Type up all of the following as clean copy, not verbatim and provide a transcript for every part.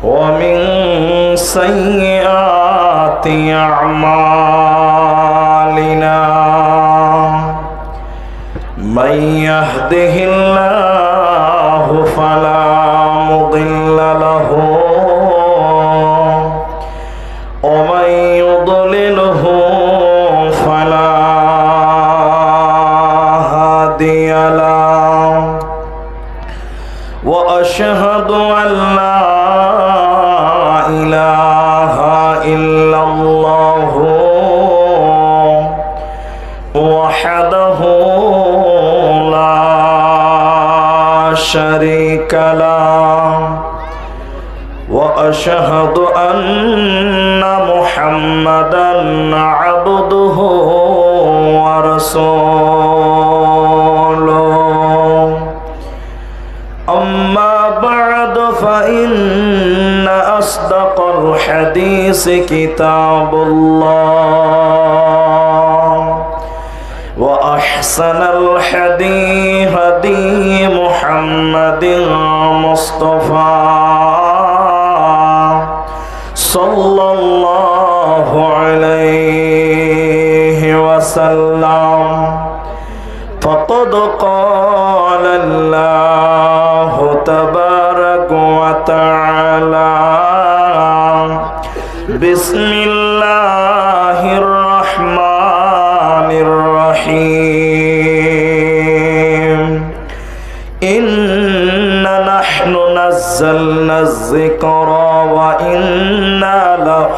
ومن سيئات أعمالنا من يهده الله فلا مضل له ومن يضلله فلا هادي له وأشهد أن لا إله إلا الله وحده لا شريك له وأشهد أن محمدا عبده ورسوله أما بعد فإن أصدق الحديث كتاب الله وأحسن الحديث هدي محمد مصطفى صلى الله عليه وسلم فقد قال الله تبارك وتعالى بسم الله الرحمن الرحيم إنا نحن نزلنا الذكر وإنا له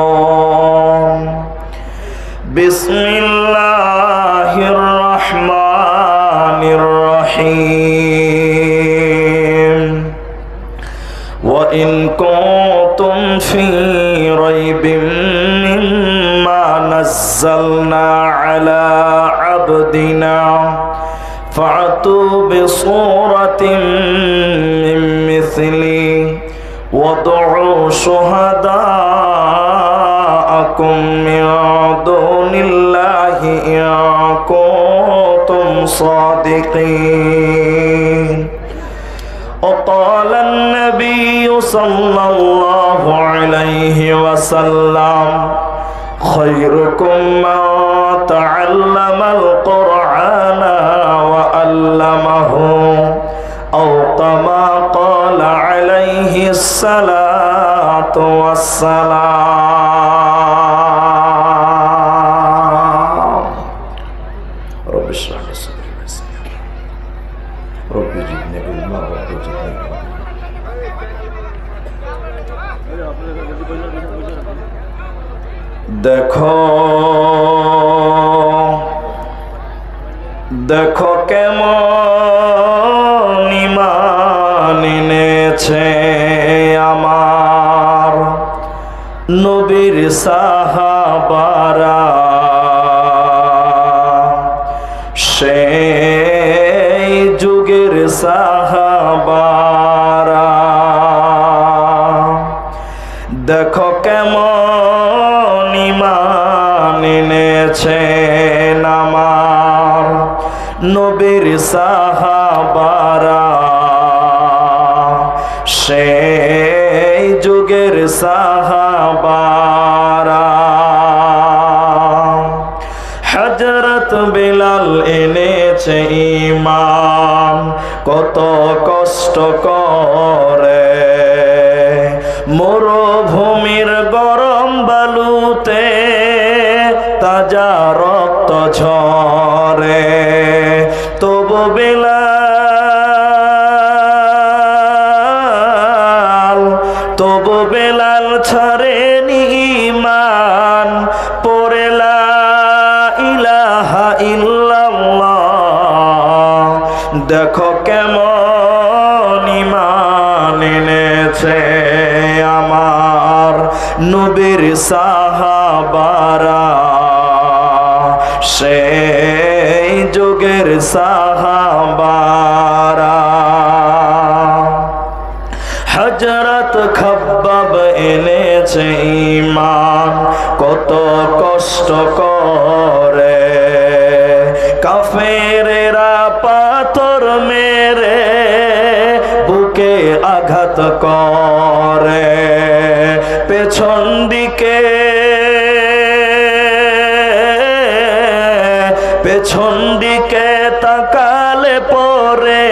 لحافظون بسم الله الرحمن الرحيم وإن كنتم في ريب مما نزلنا على عبدنا فأتوا بصورة من مثله وادعوا شهداءكم من دون الله إن كنتم صادقين وقال النبي صلى الله عليه وسلم خيركم من تعلم القرآن وعلمه أو كما قال عليه الصلاة والسلام رب اشرح لي صدري ويسر لي أمري رب زدني علما رب زدني علما দেখো দেখো কেমন ঈমান এনেছে আমার নবীর সাহাবারা সেই যুগের সাহাবারা দেখো কেমন ঈমান এনেছেন আমার নবীর সাহাবারা সেই যুগের সাহাবারা হযরত বিলাল এনেছে ঈমান কত কষ্ট করে মরুভূমির গরম বালুতে তাজা রক্ত ঝরে তবু বেলাল ছাড়েনি ঈমান পড়ে লা ইলাহা ইল্লাল্লাহ দেখো কেমন ঈমান এনেছে আমার নবীর সাহাবারা সেই যুগের সাহাবারা হযরত খাব্বাব এনেছে ঈমান কত কষ্ট করে কাফেরেরা পাথর মেরে বুক বুকে আঘাত করে। পেছন দিকে তাকালে পরে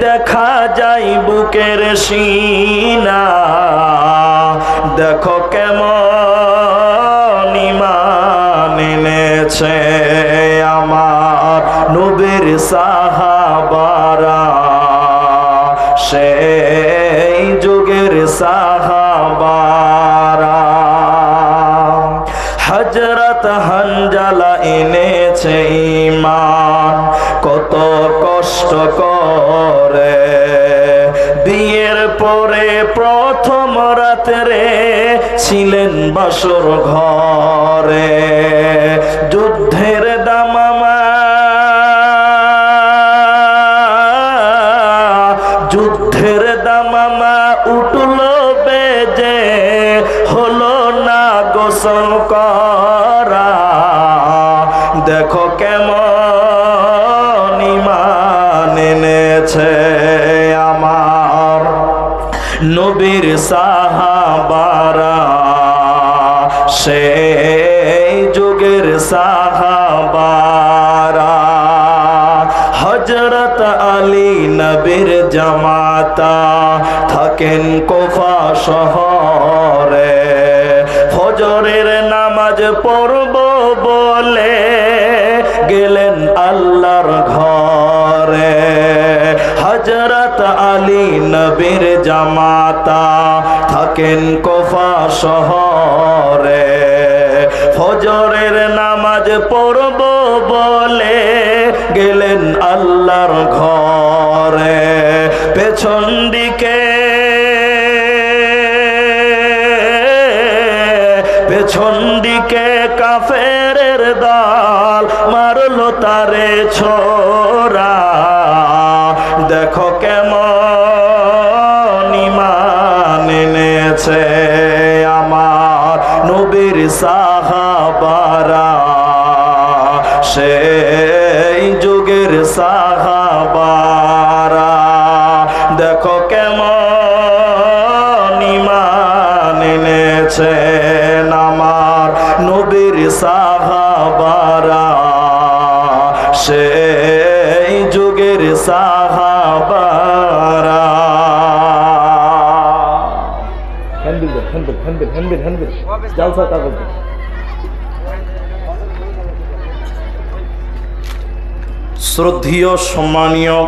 দেখা যায় বুকের সিনা। দেখো কেমন ঈমান এনেছে আমার নবীর সাহাবারা, সেই যুগের সাহাবারা। হযরত হানজালা এনেছে ঈমান কত কষ্ট করে। বিয়ের পরে প্রথম রাতে ছিলেন বাসর ঘরে। যুদ্ধের দামামা উঠল বেজে, হলো না গোসল করা। দেখো কেমন ঈমান এনেছে আমার নবীর সাহাবারা, সেই যুগের সাহাবারা। হযরত আলী নবীর জামাতা থাকেন কুফা শহরে। ফজরের নামাজ পড়ব বলে গেলেন আল্লাহর ঘরে। হযরত আলী নবীর জামাতা থাকেন কুফা শহরে। ফজরের নামাজ পড়ব বলে গেলেন আল্লাহর ঘরে। পেছন দিকে কাফেরের দল মারলো তারে ছোরা। দেখো কেমন ঈমান এনেছে আমার নবীর সাহাবারা, সেই যুগের সাহাবারা। দেখো কেমন ঈমান এনেছে আমার নবীর সাহাবারা, সেই যুগের সাহাবারা। শ্রদ্ধেয় সম্মানীয়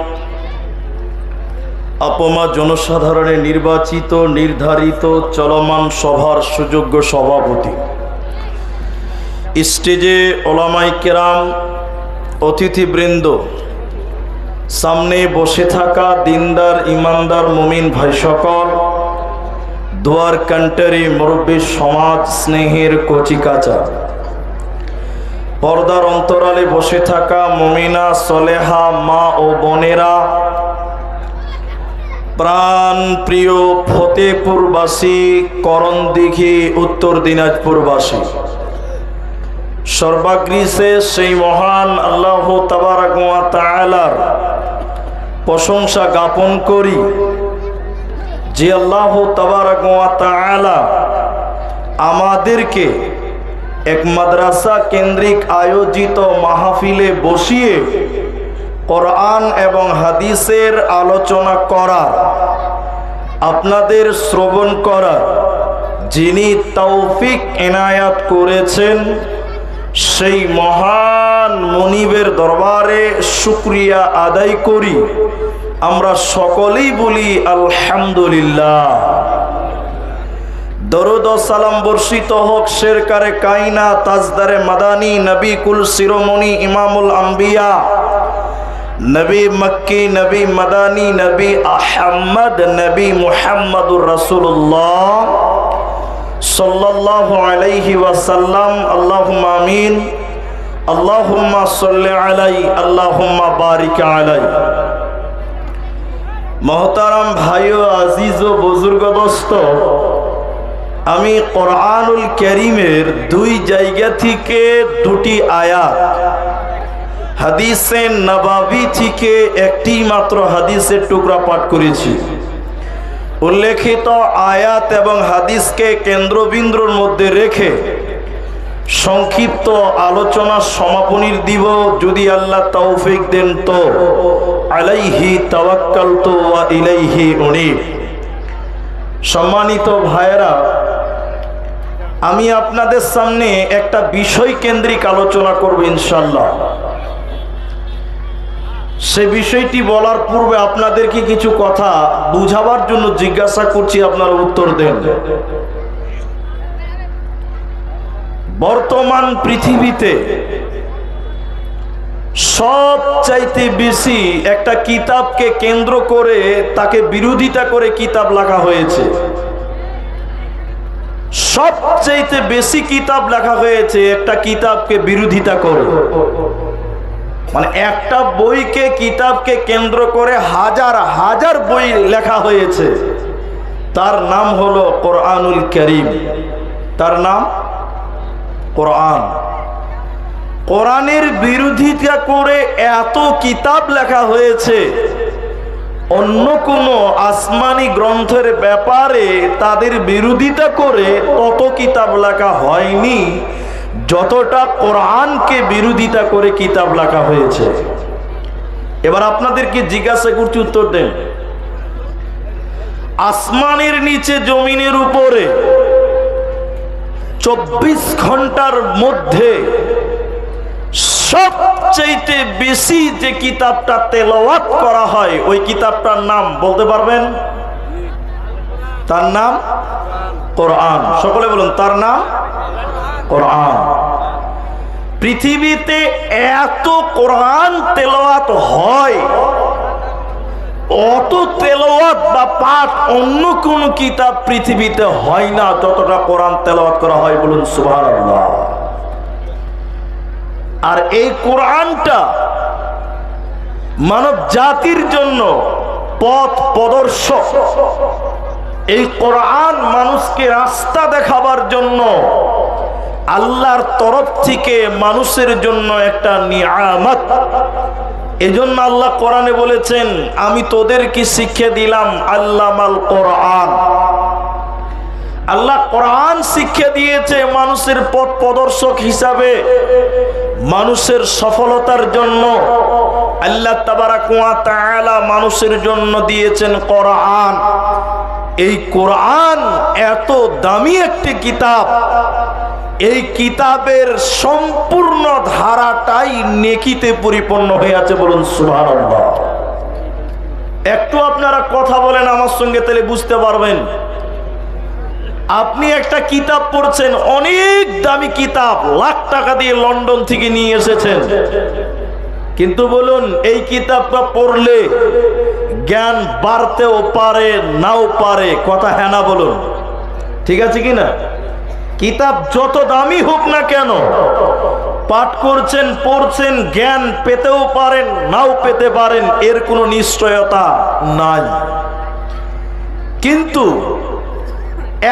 আপমা জনসাধারণের নির্বাচিত নির্ধারিত চলমান সভার সুযোগ্য সভাপতি, স্টেজে ওলামায়ে কেরাম, অতিথিবৃন্দ, সামনে বসে থাকা দিনদার ইমানদার মুমিন ভাই সকল, দোয়ার কান্টারি মুরব্বী সমাজ স্নেহের কচিকাচা, পর্দার অন্তরালে বসে থাকা মুমিনা সলেহা মা ও বোনেরা, প্রাণ প্রিয় ফতেপুরবাসী, করণদিঘি উত্তর দিনাজপুরবাসী, সর্বাগ্রিসে সেই মহান আল্লাহ তাবারাক ওয়া তাআলার প্রশংসা জ্ঞাপন করি যে আল্লাহ তাবারাক ওয়া তাআলা আমাদেরকে এক মাদ্রাসা কেন্দ্রিক আয়োজিত মাহফিলে বসিয়ে কোরআন এবং হাদিসের আলোচনা করা, আপনাদের শ্রবণ করা যিনি তৌফিক এনায়াত করেছেন, সেই মহান মুনিবের দরবারে শুকরিয়া আদায় করি। আমরা সকলেই বলি আলহামদুলিল্লাহ। দরুদ ও সালাম বর্ষিত হোক শেরকারে কায়না, তাজদারে মাদানী, নবী কুল শিরোমণি, ইমামুল আম্বিয়া, নবী মক্কি, নবী মাদানী, নবী আহমদ, নবী মুহাম্মদুর রাসূলুল্লাহ সাল্লাল্লাহু আলাইহি ওয়াসাল্লাম। আল্লাহুম্মা আমিন। আল্লাহুম্মা সাল্লি আলাইহি, আল্লাহুম্মা বারিক আলাইহি। মোহতারাম ভাই ও আজিজ ও বুজুর্গ দোস্ত, আমি কোরআনুল কারীমের দুই জায়গা থেকে দুটি আয়াত, হাদিসে নববী থেকে একটি মাত্র হাদিসের টুকরা পাঠ করেছি। উল্লেখিত আয়াত এবং হাদিসকে কেন্দ্রবিন্দুর মধ্যে রেখে সংক্ষিপ্ত আলোচনার সমাপনীর দিব যদি আল্লাহ তৌফিক দেন তো। আলাইহি তাওয়াক্কালতু ওয়া ইলাইহি উনীব। সম্মানিত ভাইয়েরা, আমি আপনাদের সামনে একটা বিষয় কেন্দ্রিক আলোচনা করব ইনশাআল্লাহ। সে বিষয়টি বলার পূর্বে আপনাদেরকে কিছু কথা বুঝাবার জন্য জিজ্ঞাসা করছি, আপনারা উত্তর দেন। বর্তমান পৃথিবীতে সবচাইতে বেশি একটা কিতাবকে কেন্দ্র করে তাকে বিরোধিতা করে কিতাব লেখা হয়েছে। সবচাইতে বেশি কিতাব লেখা হয়েছে একটা কিতাবকে বিরোধিতা করে, মানে একটা বইকে কিতাবকে কেন্দ্র করে হাজার হাজার বই লেখা হয়েছে। তার নাম হলো কোরআনুল কারীম। তার নাম কোরআন। কোরআনের বিরোধিতা করে এত কিতাব লেখা হয়েছে, অন্য কোনো আসমানি গ্রন্থের ব্যাপারে তাদের বিরোধিতা করে তত কিতাব লেখা হয়নি যতটা কোরআনকে বিরোধিতা করে কিতাব লেখা হয়েছে। এবার আপনাদেরকে জিজ্ঞাসা করছি, উত্তর দেন। আসমানের নিচে জমিনের উপরে 24 ঘন্টার মধ্যে সবচাইতে বেশি যে কিতাবটা তেলাওয়াত করা হয় ওই কিতাবটার নাম বলতে পারবেন? তার নাম কোরআন। সকলে বলুন, তার নাম কোরআন। পৃথিবীতে এত কোরআন তেলাওয়াত হয়, অত তেলাওয়াত বা পাঠ অন্য কোন কিতাব পৃথিবীতে হয় না যতটা কোরআন তেলাওয়াত করা হয়। বলুন সুবহানাল্লাহ। আর এই কোরআনটা মানব জাতির জন্য পথ প্রদর্শক। এই কোরআন মানুষকে রাস্তা দেখাবার জন্য আল্লাহর তরফ থেকে মানুষের জন্য একটা নিয়ামত। এজন্য আল্লাহ কোরআনে বলেছেন, আমি তোদেরকে শিক্ষা দিলাম আল্লামাল কোরআন। আল্লাহ কোরআন শিক্ষা দিয়েছে মানুষের পথ প্রদর্শক হিসাবে, মানুষের সফলতার জন্য। আল্লাহ তাবারাক ওয়া তাআলা মানুষের জন্য দিয়েছেন কোরআন। এই কোরআন এত দামি একটি কিতাব, এই কিতাবের সম্পূর্ণ ধারাটাই নেকিতে পরিপূর্ণ হয়ে আছে। বলুন সুবহানাল্লাহ। একটু আপনারা কথা বলেন আমার সঙ্গে, তাহলে বুঝতে পারবেন। আপনি একটা কিতাব পড়ছেন, অনেক দামি কিতাব, লাখ টাকা দিয়ে লন্ডন থেকে নিয়ে এসেছেন, কিন্তু বলুন এই কিতাবটা পড়লে জ্ঞান বাড়তেও পারে নাও পারে। কথা হ্যাঁ না বলুন, ঠিক আছে কিনা? কিতাব যত দামি হোক না কেন, পাঠ করছেন পড়ছেন, জ্ঞান পেতেও পারেন নাও পেতে পারেন, এর কোনো নিশ্চয়তা নাই। কিন্তু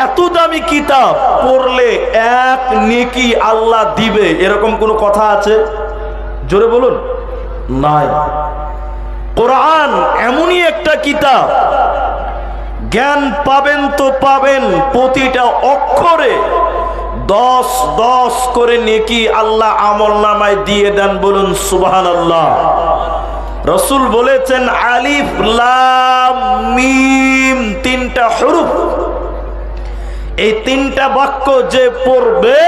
এত দামি কিতাব পড়লে এক নেকি আল্লাহ দিবে, এরকম কোনো কথা আছে? জোরে বলুন, নাই। কোরআন এমনই একটা কিতাব, জ্ঞান পাবেন তো পাবেন, প্রতিটা অক্ষরে 10 করে নেকি আল্লাহ আমলনামায় দিয়ে দেন। বলুন সুবহানাল্লাহ। রাসূল বলেছেন, আলিফ লাম মিম, 3টা হরফ, এই 3টা বাক্য যে পড়বে,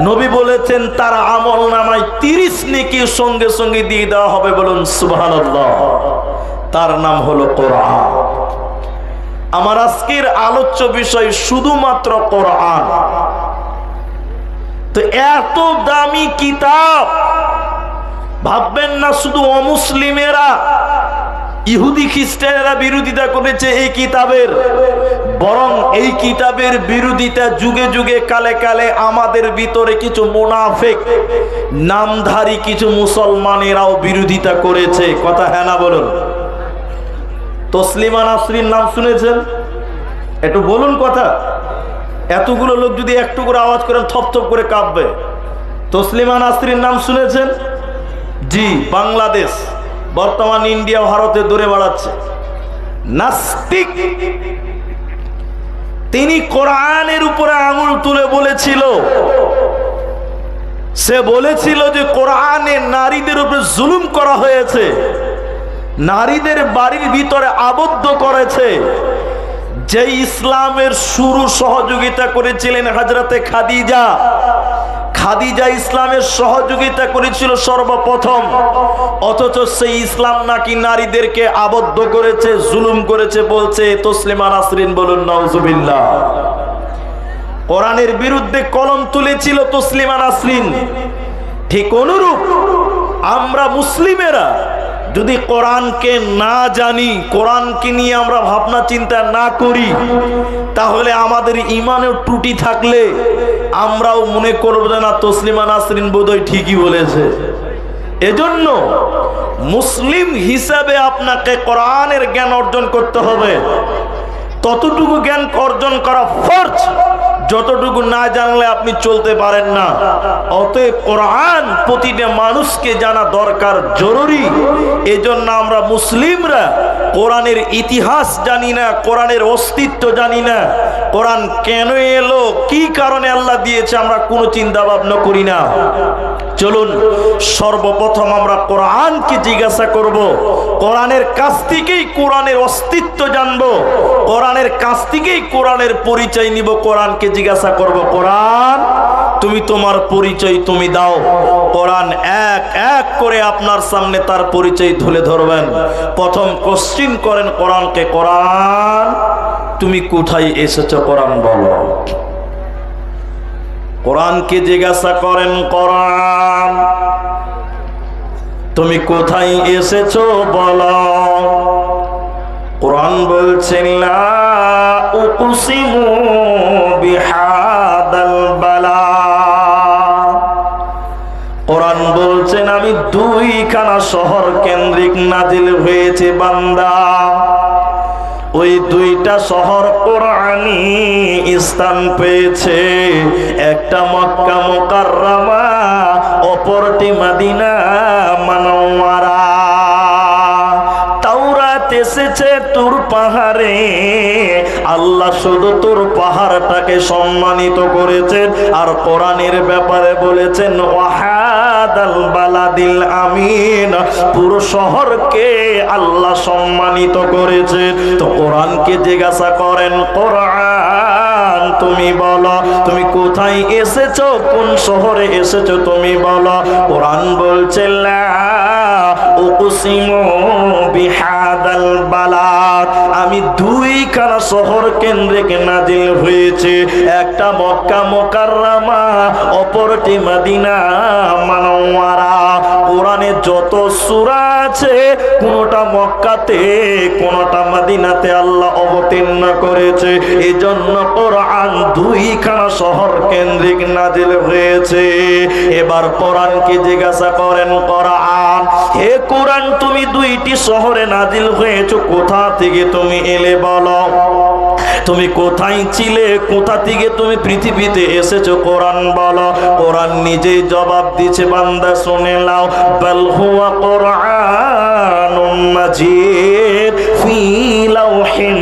নবী বলেছেন তার আমলনামায় 30 নেকি সঙ্গে সঙ্গে দিয়ে দেওয়া হবে। বলুন সুবহানাল্লাহ। তার নাম হলো কোরআন। আমার আজকের আলোচ্য বিষয় শুধুমাত্র কোরআন। তো এত দামি কিতাব, ভাববেন না শুধু অমুসলিমেরা, ইহুদি খ্রিস্টানেরা বিরোধিতা করেছে এই কিতাবের, বরং এই কিতাবের বিরোধিতা যুগে যুগে কালে কালে আমাদের ভিতরে কিছু মুনাফিক নামধারী কিছু মুসলমানেরাও বিরোধিতা করেছে। কথা হ্যাঁ না বলুন। তসলিমা নাসরিন নাম শুনেছেন? একটু বলুন কথা। এতগুলো লোক যদি একটু করে আওয়াজ করেন থপথপ করে কাঁপবে। তসলিমা নাসরিন নাম শুনেছেন? জি, বাংলাদেশ, বর্তমান ইন্ডিয়া ভারতে দৌড়ে বেড়াচ্ছে। নাস্তিক তিনি কোরআনের উপরে আঙুল তুলে বলেছিল, সে বলেছিল যে কোরআনে নারীদের উপরে জুলুম করা হয়েছে, নারীদের বাড়ির ভিতরে আবদ্ধ করেছে। যে ইসলামের শুরু সহযোগিতা করেছিলেন হযরতে খাদিজা, খাদিজা ইসলামের সহযোগিতা করেছিল সর্বপ্রথম, অথচ সেই ইসলাম নাকি নারীদেরকে আবদ্ধ করেছে, জুলুম করেছে বলছে তসলিমা নাসরিন। বলুন নাউজুবিল্লাহ। কোরআনের বিরুদ্ধে কলম তুলেছিল তসলিমা নাসরিন। ঠিক অনুরূপ আমরা মুসলিমেরা যদি কোরআনকে না জানি, কোরআনকে নিয়ে আমরা ভাবনা চিন্তা না করি, তাহলে আমাদের ঈমানের ত্রুটি থাকলে আমরাও মনে করব যে না, তসলিমা নাসরিন বোধহয় ঠিকই বলেছে। এজন্য মুসলিম হিসাবে আপনাকে কোরআনের জ্ঞান অর্জন করতে হবে। ততটুকু জ্ঞান অর্জন করা ফরজ যতটুকু না জানলে আপনি চলতে পারেন না। অতএব কোরআন প্রতিটা মানুষকে জানা দরকার, জরুরি। এজন্য আমরা মুসলিমরা কোরআনের ইতিহাস জানি না, কোরআনের অস্তিত্ব জানি না, কোরআন কেন এলো, কি কারণে আল্লাহ দিয়েছে, আমরা কোনো চিন্তা ভাবনা করি না। চলুন সর্বপ্রথম আমরা কোরআনকে জিজ্ঞাসা করব, কোরআনের কাছ থেকেই কোরআনের অস্তিত্ব জানবো, কোরআনের কাছ থেকেই কোরআনের পরিচয় নিব। কোরআনকে জিজ্ঞাসা করব, কোরআন তুমি তোমার পরিচয় তুমি দাও। কোরআন এক এক করে আপনার সামনে তার পরিচয় তুলে ধরবেন। প্রথম কোশ্চিন করেন কোরআনকে, কোরআন তুমি কোথায় এসেছো, কোরআন বলো। কোরআনকে জিজ্ঞাসা করেন, কোরআন তুমি কোথায় এসেছো বলো। কোরআন বলছেন লা উকসিমু বিহাদাল বালাদ। কোরআন বলছেন আমি দুইখানা শহর কেন্দ্রিক নাজিল হয়েছে বান্দা, ওই দুইটা শহর কোরআনি স্থান পেয়েছে। একটা মক্কা মুকাররমা, অপরটি মদিনা মুনাওয়ারা। তাওরাত এসেছে তুর পাহাড়ে, আল্লাহ শুধু তুর পাহাড়টাকে সম্মানিত করেছেন, আর কোরআনের ব্যাপারে বলেছেন ওয়াহাদাল বালাদিল আমিন, পুরো শহরকে আল্লাহ সম্মানিত করেছেন। তো কোরআনকে জিজ্ঞাসা করেন, কোরআন তুমি বলো তুমি কোথায় এসেছো, কোন শহরে এসেছো তুমি বলো। কোরআন বলছে লা উকসিমু বিহাদাল বালাদ, আমি দুইখানা শহর কেন্দ্রিক নাজিল হয়েছে, একটা মক্কা মুকাররমা, অপরটি মদিনা মুনাওয়ারা। কোরআনে যত সূরা আছে কোনটা মক্কাতে কোনটা মদিনাতে আল্লাহ অবতীর্ণ করেছে। এজন্য কোরআন দুইখানা শহর কেন্দ্রিক নাজিল হয়েছে। এবার কোরআনকে জিজ্ঞাসা করেন, কোরআন হে কোরআন তুমি দুইটি শহরে নাজিল হয়েছো, কোথা থেকে তুমি এলে বলো। তুমি কোথায় ছিলে, কোথা থেকে তুমি পৃথিবীতে এসেছো, কোরআন বলো। কোরআন নিজেই জবাব দিচ্ছে, বান্দা শুনে নাও। বাল হুয়া কুরআনুম মাজিদ ফি লাওহিন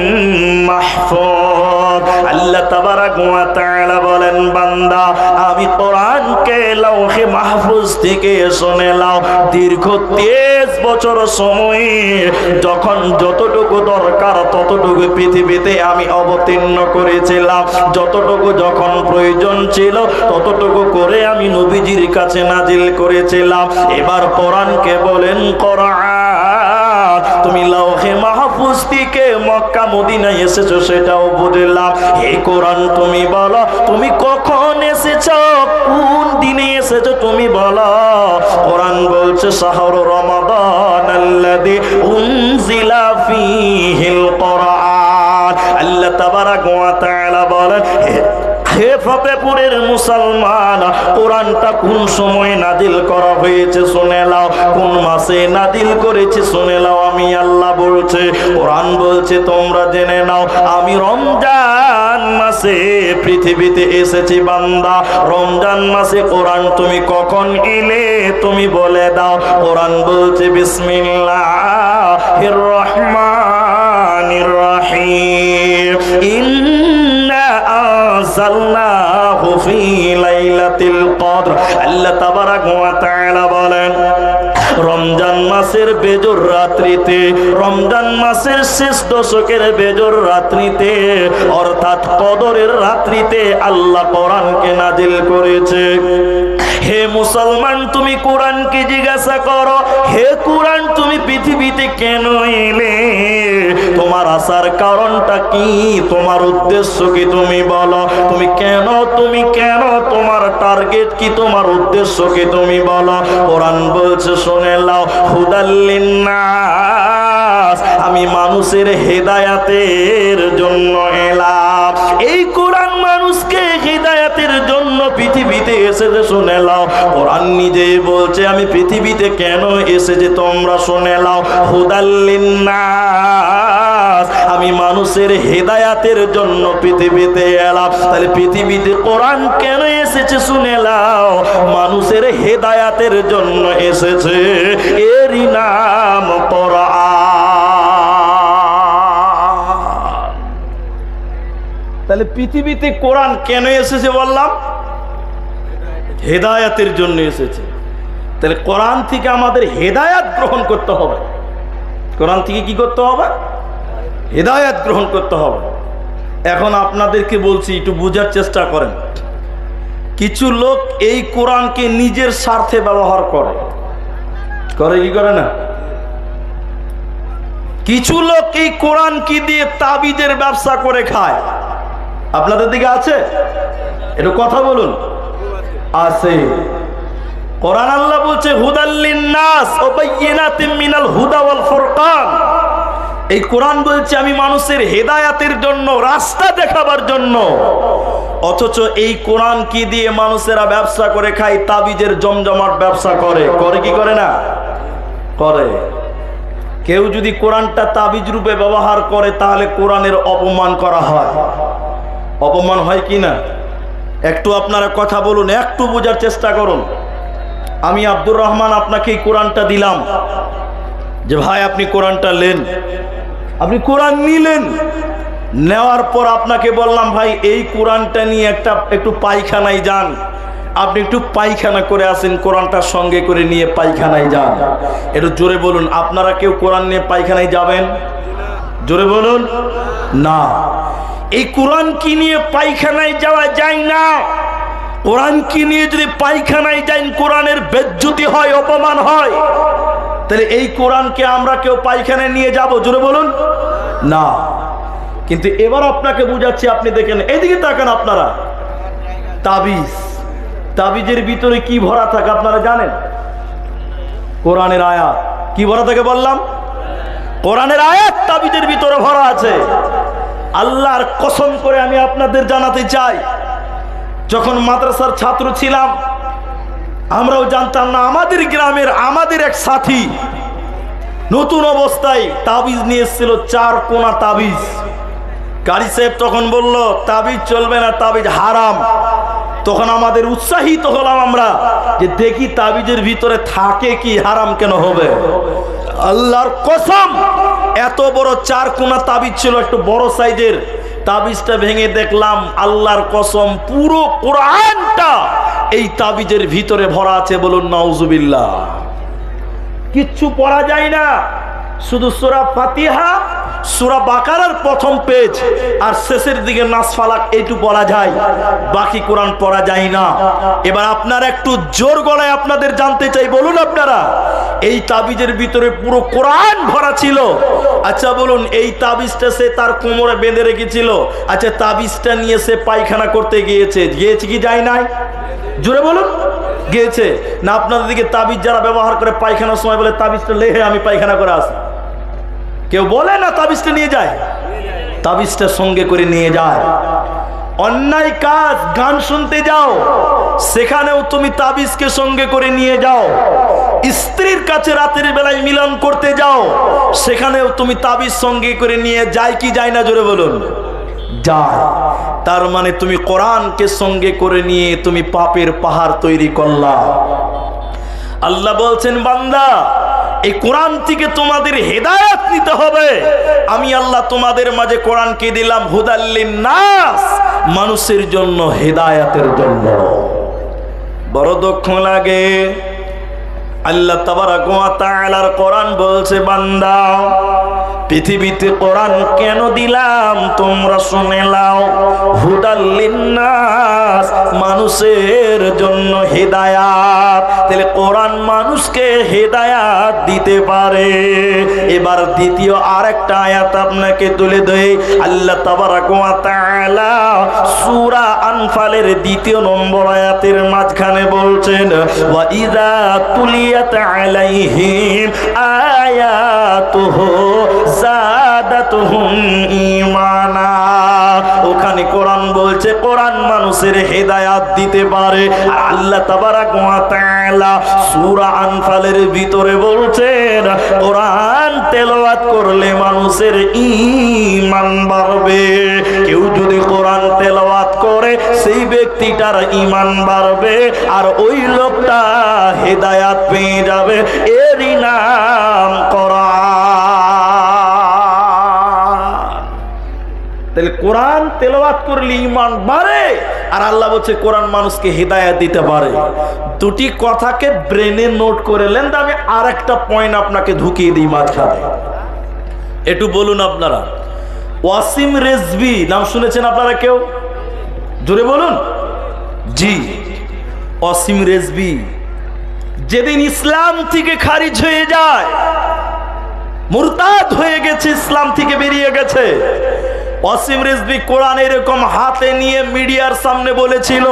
মাহফুজ। আল্লাহ তাবারাক ওয়া তাআলা বলেন, বান্দা আমি কোরআনকে লাওহে মাহফুজ থেকে শুনে নাও। দীর্ঘ 23 বছর সময়ে যখন যতটুকু দরকার ততটুকু পৃথিবীতে আমি অবতীর্ণ করেছিলাম, যতটুকু যখন প্রয়োজন ছিল ততটুকু করে আমি নবীজির কাছে নাজিল করেছিলাম। এবার কোরআনকে বলেন, কোরআন তুমি লাওহে মাহফুজ থেকে মক্কা মদিনায় এসেছো সেটাও বুঝলাম। হে কোরআন তুমি বলো তুমি কখন এসেছো, কোন দিনে এসেছো তুমি বলো। কোরআন বলছে শাহরু রমাদান আল্লাযী উনজিলা ফীহিল কুরআন। আল্লাহ তাবারাক ওয়া তাআলা বলেন, হে ফতেপুরের মুসলমান, কোরআনটা কোন সময় নাজিল করা হয়েছে শুনে নাও, কোন মাসে নাজিল করেছে শুনে নাও। আমি আল্লাহ বলছে, কোরআন বলছে তোমরা জেনে নাও আমি রমজান মাসে পৃথিবীতে এসেছি বান্দা। রমজান মাসে কোরআন তুমি কখন এলে তুমি বলে দাও। কোরআন বলছে বিসমিল্লাহির রহমানির রহিম, ইন্না নাযালনাহু ফী লাইলাতিল কদর। আল্লাহ তাবারাক ওয়া তাআলা বলেন, রমজান মাসের বেজোর রাত্রিতে, রমজান মাসের শেষ দশকের বেজোর রাত্রিতে, অর্থাৎ কদরের রাত্রিতে আল্লাহ কোরআনকে নাজিল করেছে। হে মুসলমান, তুমি কোরআনকে জিজ্ঞাসা করো, হে কোরআন তুমি পৃথিবীতে কেন এলে? তোমার আসার কারণটা কি? তোমার উদ্দেশ্য কি? তুমি বলো, তুমি কেন, তোমার টার্গেট কি? তোমার উদ্দেশ্য কি? তুমি বলো। কোরআন বলছে, শুনে লাও, হুদাল লিন্নাস, আমি মানুষের হেদায়াতের জন্য এলাম। এই কোরআন মানুষকে হেদায়াতের জন্য পৃথিবীতে এসেছে, শুনে লাও। কোরআন নিজেই বলছে, আমি পৃথিবীতে কেন এসেছি তোমরা শুনে লাও। হুদাল লিন্নাস, আমি মানুষের হেদায়াতের জন্য পৃথিবীতে এলাম। তাহলে পৃথিবীতে কোরআন কেন এসেছে শুনে লাও, মানুষের হেদায়াতের জন্য এসেছে। এরই নাম কোরআন। তাহলে পৃথিবীতে কোরআন কেন এসেছে বললাম? হেদায়াতের জন্য এসেছে। তাহলে কোরআন থেকে আমাদের হেদায়াত গ্রহণ করতে হবে। কোরআন থেকে কি করতে হবে? হেদায়াত গ্রহণ করতে হবে। এখন আপনাদেরকে বলছি, একটু বোঝার চেষ্টা করেন। কিছু লোক এই কোরআনকে নিজের স্বার্থে ব্যবহার করে কি করে না? কিছু লোক এই কোরআন কি দিয়ে তাবিজের ব্যবসা করে খায়। আপনাদের দিকে আছে? একটু কথা বলুন। আছে। কোরআন আল্লাহ বলছে, হুদাল লিন্নাস ওয়া বাইয়িনাতিম মিনাল হুদা ওয়াল ফুরকান। এই কোরআন বলছে আমি মানুষের হেদায়াতের জন্য, রাস্তা দেখাবার জন্য। অথচ এই কোরআন কি দিয়ে মানুষেরা ব্যবসা করে খায়? তাবিজের জমজমাট ব্যবসা করে কি করে না? করে। কেউ যদি কোরআনটা তাবিজ রূপে ব্যবহার করে, তাহলে কোরআনের অপমান করা হয়। অপমান হয় কি না? একটু আপনারা কথা বলুন, একটু বোঝার চেষ্টা করুন। আমি আব্দুর রহমান আপনাকে এই কোরআনটা দিলাম, যে ভাই আপনি কোরআনটা নেন। আপনি কোরআন নিলেন, নেওয়ার পর আপনাকে বললাম, ভাই এই কোরআনটা নিয়ে একটু পায়খানায় যান। আপনি একটু পায়খানা করে আসেন, কোরআনটা সঙ্গে করে নিয়ে পায়খানায় যান। একটু জোরে বলুন, আপনারা কেউ কোরআন নিয়ে পায়খানায় যাবেন? জোরে বলুন না। এই কোরআন কি নিয়ে পায়খানায় যাওয়া যায় না। কোরআন কি নিয়ে যদি পায়খানায় যাই, কোরআনের বেজ্জতি হয়, অপমান হয়। তাহলে এই কোরআনকে আমরা কেউ পায়খানায় নিয়ে যাব? জোরে বলুন না। কিন্তু এবার আপনাকে বুঝাচ্ছি, আপনি দেখেন, এইদিকে তাকান আপনারা। তাবিজের ভিতরে কি ভরা থাকে আপনারা জানেন? কোরআনের আয়াত। কি ভরা থাকে বললাম? কোরআনের আয়াত তাবিজের ভিতরে ভরা আছে। আল্লাহর কসম করে আমি আপনাদের জানাতে চাই, যখন মাদ্রাসার ছাত্র ছিলাম, আমরাও জানতাম না। আমাদের গ্রামের আমাদের এক সাথী নতুন অবস্থায় তাবিজ নিয়ে এসেছিল, 4 কোনা তাবিজ। কারি সাহেব তখন বলল, তাবিজ চলবে না, তাবিজ হারাম। তখন আমাদের উৎসাহিত হলাম আমরা, যে দেখি তাবিজের ভিতরে থাকে কি, হারাম কেন হবে। আল্লাহর কসম, এত বড় 4 কোনা তাবিজ ছিল, একটু বড় সাইজের। তাবিজটা ভেঙে দেখলাম, আল্লাহর কসম, পুরো কোরআনটা এই তাবিজের ভিতরে ভরা আছে। বলুন নাউজুবিল্লাহ। কিচ্ছু পড়া যায় না, শুধু সূরা ফাতিহা, সূরা বাকারার প্রথম পেজ আর শেষের দিকে নাস ফালাক, এইটু পড়া যায়, বাকি কোরআন পড়া যায় না। এবার আপনারা একটু জোর গলায় আপনাদের জানতে চাই, বলুন আপনারা, এই তাবিজের ভিতরে পুরো কোরআন ভরা ছিল। আচ্ছা বলুন, এই তাবিজটা সে তার কোমরে বেঁধে রেখেছিল। আচ্ছা, তাবিজটা নিয়ে সে পায়খানা করতে গিয়েছে কি যায় নাই? জোরে বলুন, গিয়েছে না? আপনাদের দিকে তাবিজ যারা ব্যবহার করে পায়খানার সময় বলে, তাবিজটা লেহে আমি পায়খানা করে আসি। কেউ বলে না তাবিজটা নিয়ে যায়? তাবিজটা সঙ্গে করে নিয়ে যায়। অন্যায় কাজ, গান শুনতে যাও, সেখানেও তুমি তাবিজকে সঙ্গে করে নিয়ে যাও। স্ত্রীর কাছে রাতের বেলায় মিলন করতে যাও, সেখানেও তুমি তাবিজ সঙ্গে করে নিয়ে যায় কি যায় না? জোরে বলুন, যায়। তার মানে তুমি কোরআনকে সঙ্গে করে নিয়ে তুমি পাপের পাহাড় তৈরি করলা। আল্লাহ বলছেন, বান্দা, এই কোরআন থেকে তোমাদের হেদায়েত নিতে হবে। আমি আল্লাহ তোমাদের মাঝে কোরআনকে দিলাম হুদাল লিন্নাস, মানুষের জন্য, হেদায়াতের জন্য। বড় দুঃখ লাগে, আল্লাহ তাবারাক ওয়া তাআলার কোরআন বলছে, বান্দা পৃথিবীতে কোরআন কেন দিলাম তোমরা শুনে নাও। হুদাল লিন্নাস, মানুষের জন্য হেদায়াত। তাহলে কোরআন মানুষকে হেদায়াত দিতে পারে। এবার দ্বিতীয় আরেকটা আয়াত আপনাকে তুলে দেই। আল্লাহ তাবারাক ওয়া তাআলা সূরা আনফালের 2 নম্বর আয়াতের মাঝখানে বলছেন, ওয়া ইযা তুলিয়াত আলাইহিম আয়াতুহু জাদাতুহুম ঈমানা। ওখানে কোরআন বলছে কোরআন মানুষের হেদায়াত দিতে পারে। আর আল্লাহ তাবারাক ওয়া তাআলা সূরা আনফালের ভিতরে বলছেন কোরআন তেলাওয়াত করলে মানুষের ঈমান বাড়বে। কেউ যদি কোরআন তেলাওয়াত করে সেই ব্যক্তিটার ঈমান বাড়বে আর ওই লোকটা হেদায়াত পেয়ে যাবে। এরই নাম কোরআন। তাহলে কোরআন তেলাওয়াত করলে ঈমান বাড়ে, আর আল্লাহ বলছে কোরআন মানুষকে হেদায়েত দিতে পারে। দুটি কথাকে ব্রেনে নোট করে নেন। আমি আরেকটা পয়েন্ট আপনাকে ঢুকিয়ে দিই মাঝখানে, একটু বলুন আপনারা। ওয়াসিম রেজভী নাম শুনেছেন আপনারা কেউ? জোরে বলুন। জি, ওয়াসিম রেজভী যেদিন ইসলাম থেকে খারিজ হয়ে যায়, মুরতাদ হয়ে গেছে, ইসলাম থেকে বেরিয়ে গেছে, ওয়াসিম রিজভী কোরআন এরকম হাতে নিয়ে মিডিয়ার সামনে বলেছিল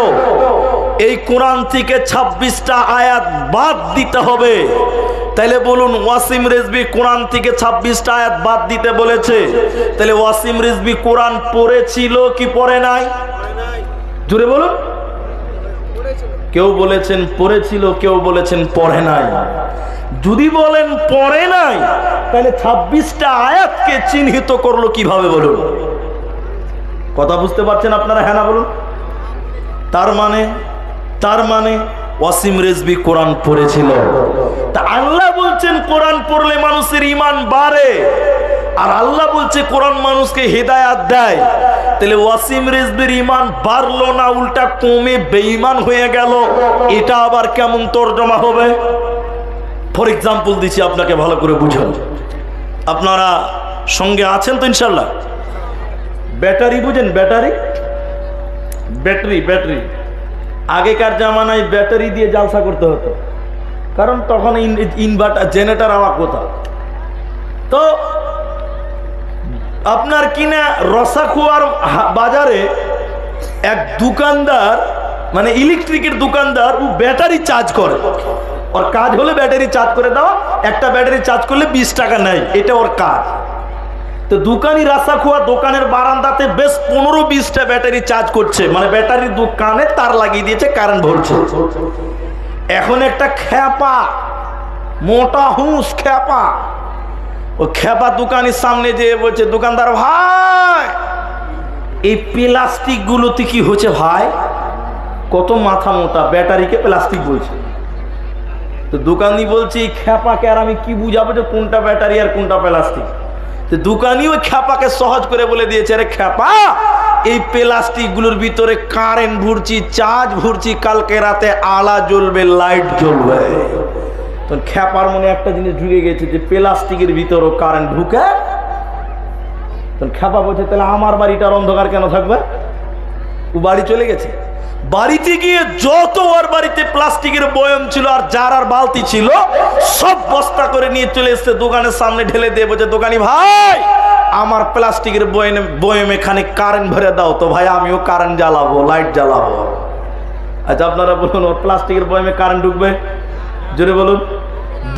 এই কোরআন থেকে 26টা আয়াত বাদ দিতে হবে। তাহলে বলুন, ওয়াসিম রিজভী কোরআন থেকে 26টা আয়াত বাদ দিতে বলেছে, তাহলে ওয়াসিম রিজভী কোরআন পড়েছিল কি পড়ে নাই? জোরে বলুন। কেউ বলেছেন পড়েছিল, কেউ বলেছেন পড়ে নাই। যদি বলেন পড়ে নাই, তাহলে 26টা আয়াতকে চিহ্নিত করলো কিভাবে বলুন? কথা বুঝতে পারছেন আপনারা? হ্যাঁ না বলুন। তার মানে ওয়াসিম রিজভী কোরআন পড়েছিল। তা আল্লাহ বলছেন কোরআন পড়লে মানুষের ঈমান বাড়ে, আর আল্লাহ বলছে কোরআন মানুষকে হেদায়াত দেয়। তাহলে ওয়াসিম রিজভীর ঈমান বাড়লো না, উল্টা কমে বেঈমান হয়ে গেল। এটা আবার কেমন তরজমা হবে? ফর এক্সাম্পল দিচ্ছি, আপনাকে ভালো করে বুঝুন। আপনারা সঙ্গে আছেন তো ইনশাল্লাহ? ব্যাটারি বুঝেন? ব্যাটারি আগেকার জামানায় ব্যাটারি দিয়ে জালসা করতে হতো, কারণ তখন ইনভার্টার জেনারেটর আমার কোথাও। তো আপনার কিনা রসাখুয়ার বাজারে এক দোকানদার, মানে ইলেকট্রিকের দোকানদার, ও ব্যাটারি চার্জ করে। ওর কাজ হলে ব্যাটারি চার্জ করে দেওয়া। একটা ব্যাটারি চার্জ করলে 20 টাকা নেয়, এটা ওর কাজ। তো দোকানি রাসাখুয়া দোকানের বারান্দাতে বেশ 15-20টা ব্যাটারি চার্জ করছে, মানে ব্যাটারি দোকানে তার লাগিয়ে দিয়েছে, কারেন্ট ভরছে। এখন একটা খ্যাপা, মোটা হুঁস খ্যাপা, ও খ্যাপা দোকানের সামনে যেয়ে বলছে, দোকানদার ভাই এই প্লাস্টিক গুলোতে কি হচ্ছে ভাই? কত মাথা মোটা ব্যাটারিকে প্লাস্টিক বলছে। তো দোকানি বলছে এই খ্যাপাকে আর আমি কি বুঝাবো যে কোনটা ব্যাটারি আর কোনটা প্লাস্টিক? তো দোকানি ওই খ্যাপাকে সহজ করে বলে দিয়েছে, আরে খ্যাপা এই প্লাস্টিক গুলোর ভিতরে কারেন্ট ভরছি, চার্জ ভরছি, কালকে রাতে আলা জ্বলবে, লাইট জ্বলবে। তো খ্যাপার মনে একটা জিনিস ঢুকে গেছে যে প্লাস্টিকের ভিতরও কারেন্ট ঢুকে। তো খ্যাপা বলছে তাহলে আমার বাড়িটার অন্ধকার কেন থাকবে? ও বাড়ি চলে গেছে। বাড়িতে গিয়ে যত ওর বাড়িতে প্লাস্টিকের বয়ম ছিল আর জার আর বালতি ছিল সব বস্তা করে নিয়ে চলে এসছে দোকানের সামনে ঢেলে দিয়ে বলছে, দোকানি ভাই আমার প্লাস্টিকের বয়মে খানিক কারেন্ট ভরে দাও তো ভাই, আমিও কারেন্ট জ্বালাবো, লাইট জ্বালাবো। আচ্ছা আপনারা বলুন, ওর প্লাস্টিকের বয়মে কারেন্ট ঢুকবে? জোরে বলুন।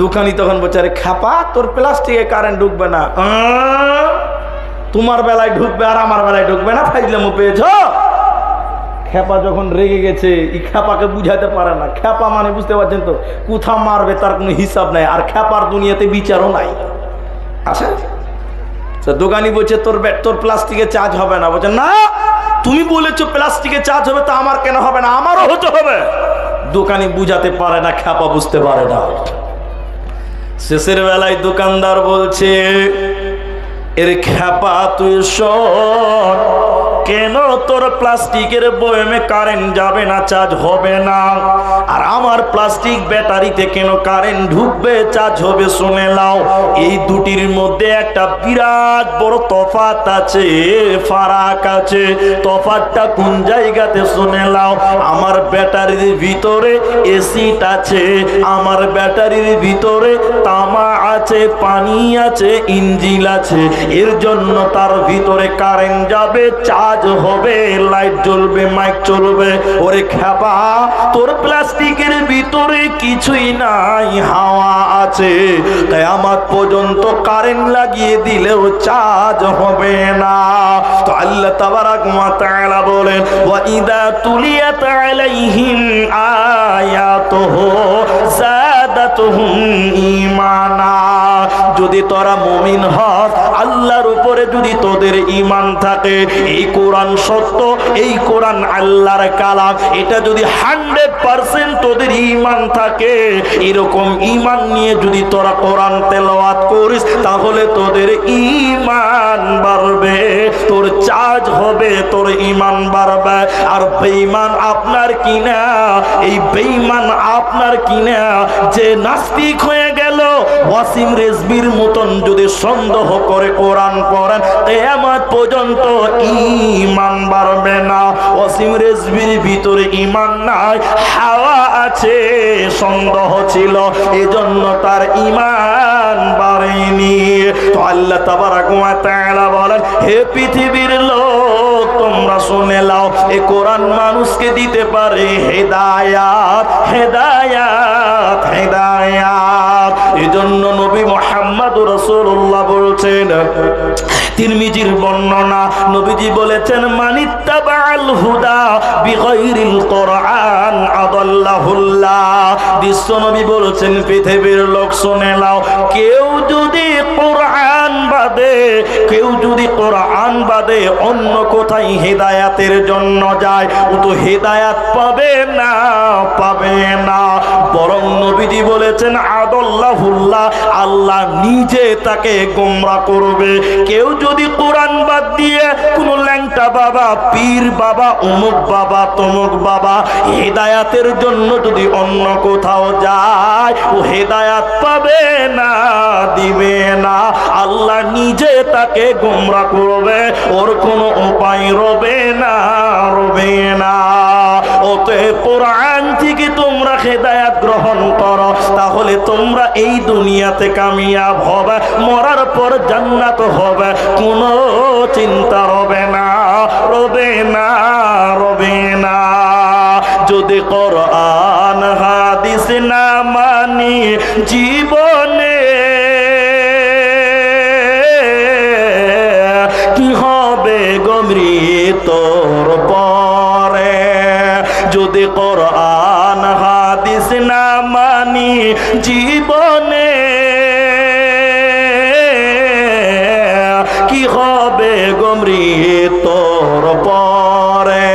দোকানি তখন বলছে, আরে খ্যাপা তোর প্লাস্টিকে কারেন্ট ঢুকবে না, তোমার বেলায় ঢুকবে আর আমার বেলায় ঢুকবে না, ফাইজলামো পেয়েছ। খ্যাপা যখন রেগে গেছে, এই খ্যাপাকে বুঝাতে পারে না। খ্যাপা মানে বুঝতে পারছেন তো, কোথা মারবে তার কোনো হিসাব নাই, আর খ্যাপার দুনিয়াতে বিচারও নাই। আচ্ছা দোকানি বলছে তোর প্লাস্টিকে চার্জ হবে না। বলছে না, তুমি বলেছো প্লাস্টিকে চার্জ হবে, তো আমার কেন হবে না? আমারও হতে হবে। দোকানি বুঝাতে পারে না, খ্যাপা বুঝতে পারে না। শেষের বেলায় দোকানদার বলছে, এর খ্যাপা তুই শোন, কেন তোর প্লাস্টিকের বয়ামে কারেন্ট যাবে না, চার্জ হবে না, আর আমার প্লাস্টিক ব্যাটারিতে কেন কারেন্ট ঢুকবে, চার্জ হবে? শুনে নাও, এই দুটির মধ্যে একটা বিরাট বড় তফাৎ আছে, ফারাক আছে। তফাৎটা কোন জায়গাতে? শুনে নাও, আমার ব্যাটারির ভিতরে এসিড আছে, আমার ব্যাটারির ভিতরে তামা আছে, পানি আছে, ইঞ্জিন আছে, এর জন্য তার ভিতরে কারেন্ট যাবে, চার্জ হবে, লাইট জ্বলবে, মাইক চলবে। ওরে খেপা, তোর প্লাস্টিকের ভিতরে কিছুই নাই, হাওয়া আছে, কিয়ামত পর্যন্ত কারেন্ট লাগিয়ে দিলেও চার্জ হবে না। তো আল্লাহ তাবারাক ওয়া তাআলা বলেন, ওয়া ইদা তুলিয়াত আলাইহিম আয়াতুহু যাদাতুহুম ঈমানা। যদি তোরা মুমিন হস, আল্লাহর উপরে যদি তোদের ঈমান থাকে, এই কোরআন সত্য, এই কোরআন আল্লাহর কালাম, এটা যদি 100% তোদের ঈমান থাকে, এরকম ঈমান নিয়ে যদি তোরা কোরআন তেলাওয়াত করিস, তাহলে তোদের ঈমান বাড়বে, তোর চার্জ হবে, তোর ঈমান বাড়বে। আর বেঈমান আপনার কিনা, এই বেঈমান আপনার কিনা যে নাস্তিক হয়ে গেল, ওয়াসিম রেজবির মতন যদি সন্দেহ করে কোরআন পড়েন, কিয়ামত পর্যন্ত ঈমান বাড়বে না। ওয়াসিম রেজবির ভিতরে ঈমান নাই, হাওয়া আছে, সন্দেহ ছিল, এজন্য তার ঈমান বাড়েনি। তো আল্লাহ তাবারাক ওয়া তাআলা বলেন, হে পৃথিবীর লোক, তোমরা শুনে নাও, এই কোরআন মানুষকে দিতে পারে হেদায়াত, হেদায়াত, হেদায়াত। এজন্য নবী মুহাম্মদুর রাসূলুল্লাহ বলছেন, তিরমিজির বর্ণনা, নবীজি বলেছেন, মানিত্তাবাআল হুদা বিগাইরিল কোরআন আদাল্লাহুল্লাহ। বিশ্ব নবী বলেছেন, পৃথিবীর লোক শুনে নাও, কেউ যদি কোরআন বাদে, কেউ যদি কোরআন বাদে অন্য কোথায় হেদায়াতের জন্য যায়, ও তো হেদায়াত পাবে না, পাবে না। বরং নবীজি বলেছেন, আদাল্লাহুল্লাহ, আল্লাহ নিজে তাকে গোমরা করবে। কেউ যদি কোরআন বাদ দিয়ে কোন ল্যাংটা বাবা, পীর বাবা, অমুক বাবা, তমুক বাবা, হেদায়াতের জন্য যদি অন্য কোথাও যায়, ও হেদায়াত পাবে না, দিবে না। আল্লাহ নিজে তাকে গোমরা করবে, ওর কোনো উপায় রবে না, রবে না। অতএব কোরআন থেকে তোমরা হেদায়াত গ্রহণ করো, তাহলে তোমরা এই দুনিয়াতে কামিয়াব হবে, মরার পর জান্নাত হবে, কোনো চিন্তা রবে না, রবে না, রবে না। যদি কোরআন হাদিস না মানি জীবনে, কি হবে গো মৃত্যুর পরে? যদি কোরআন হাদিস না মানি জীবনে, কি হবে গো মৃত্যুর পরে?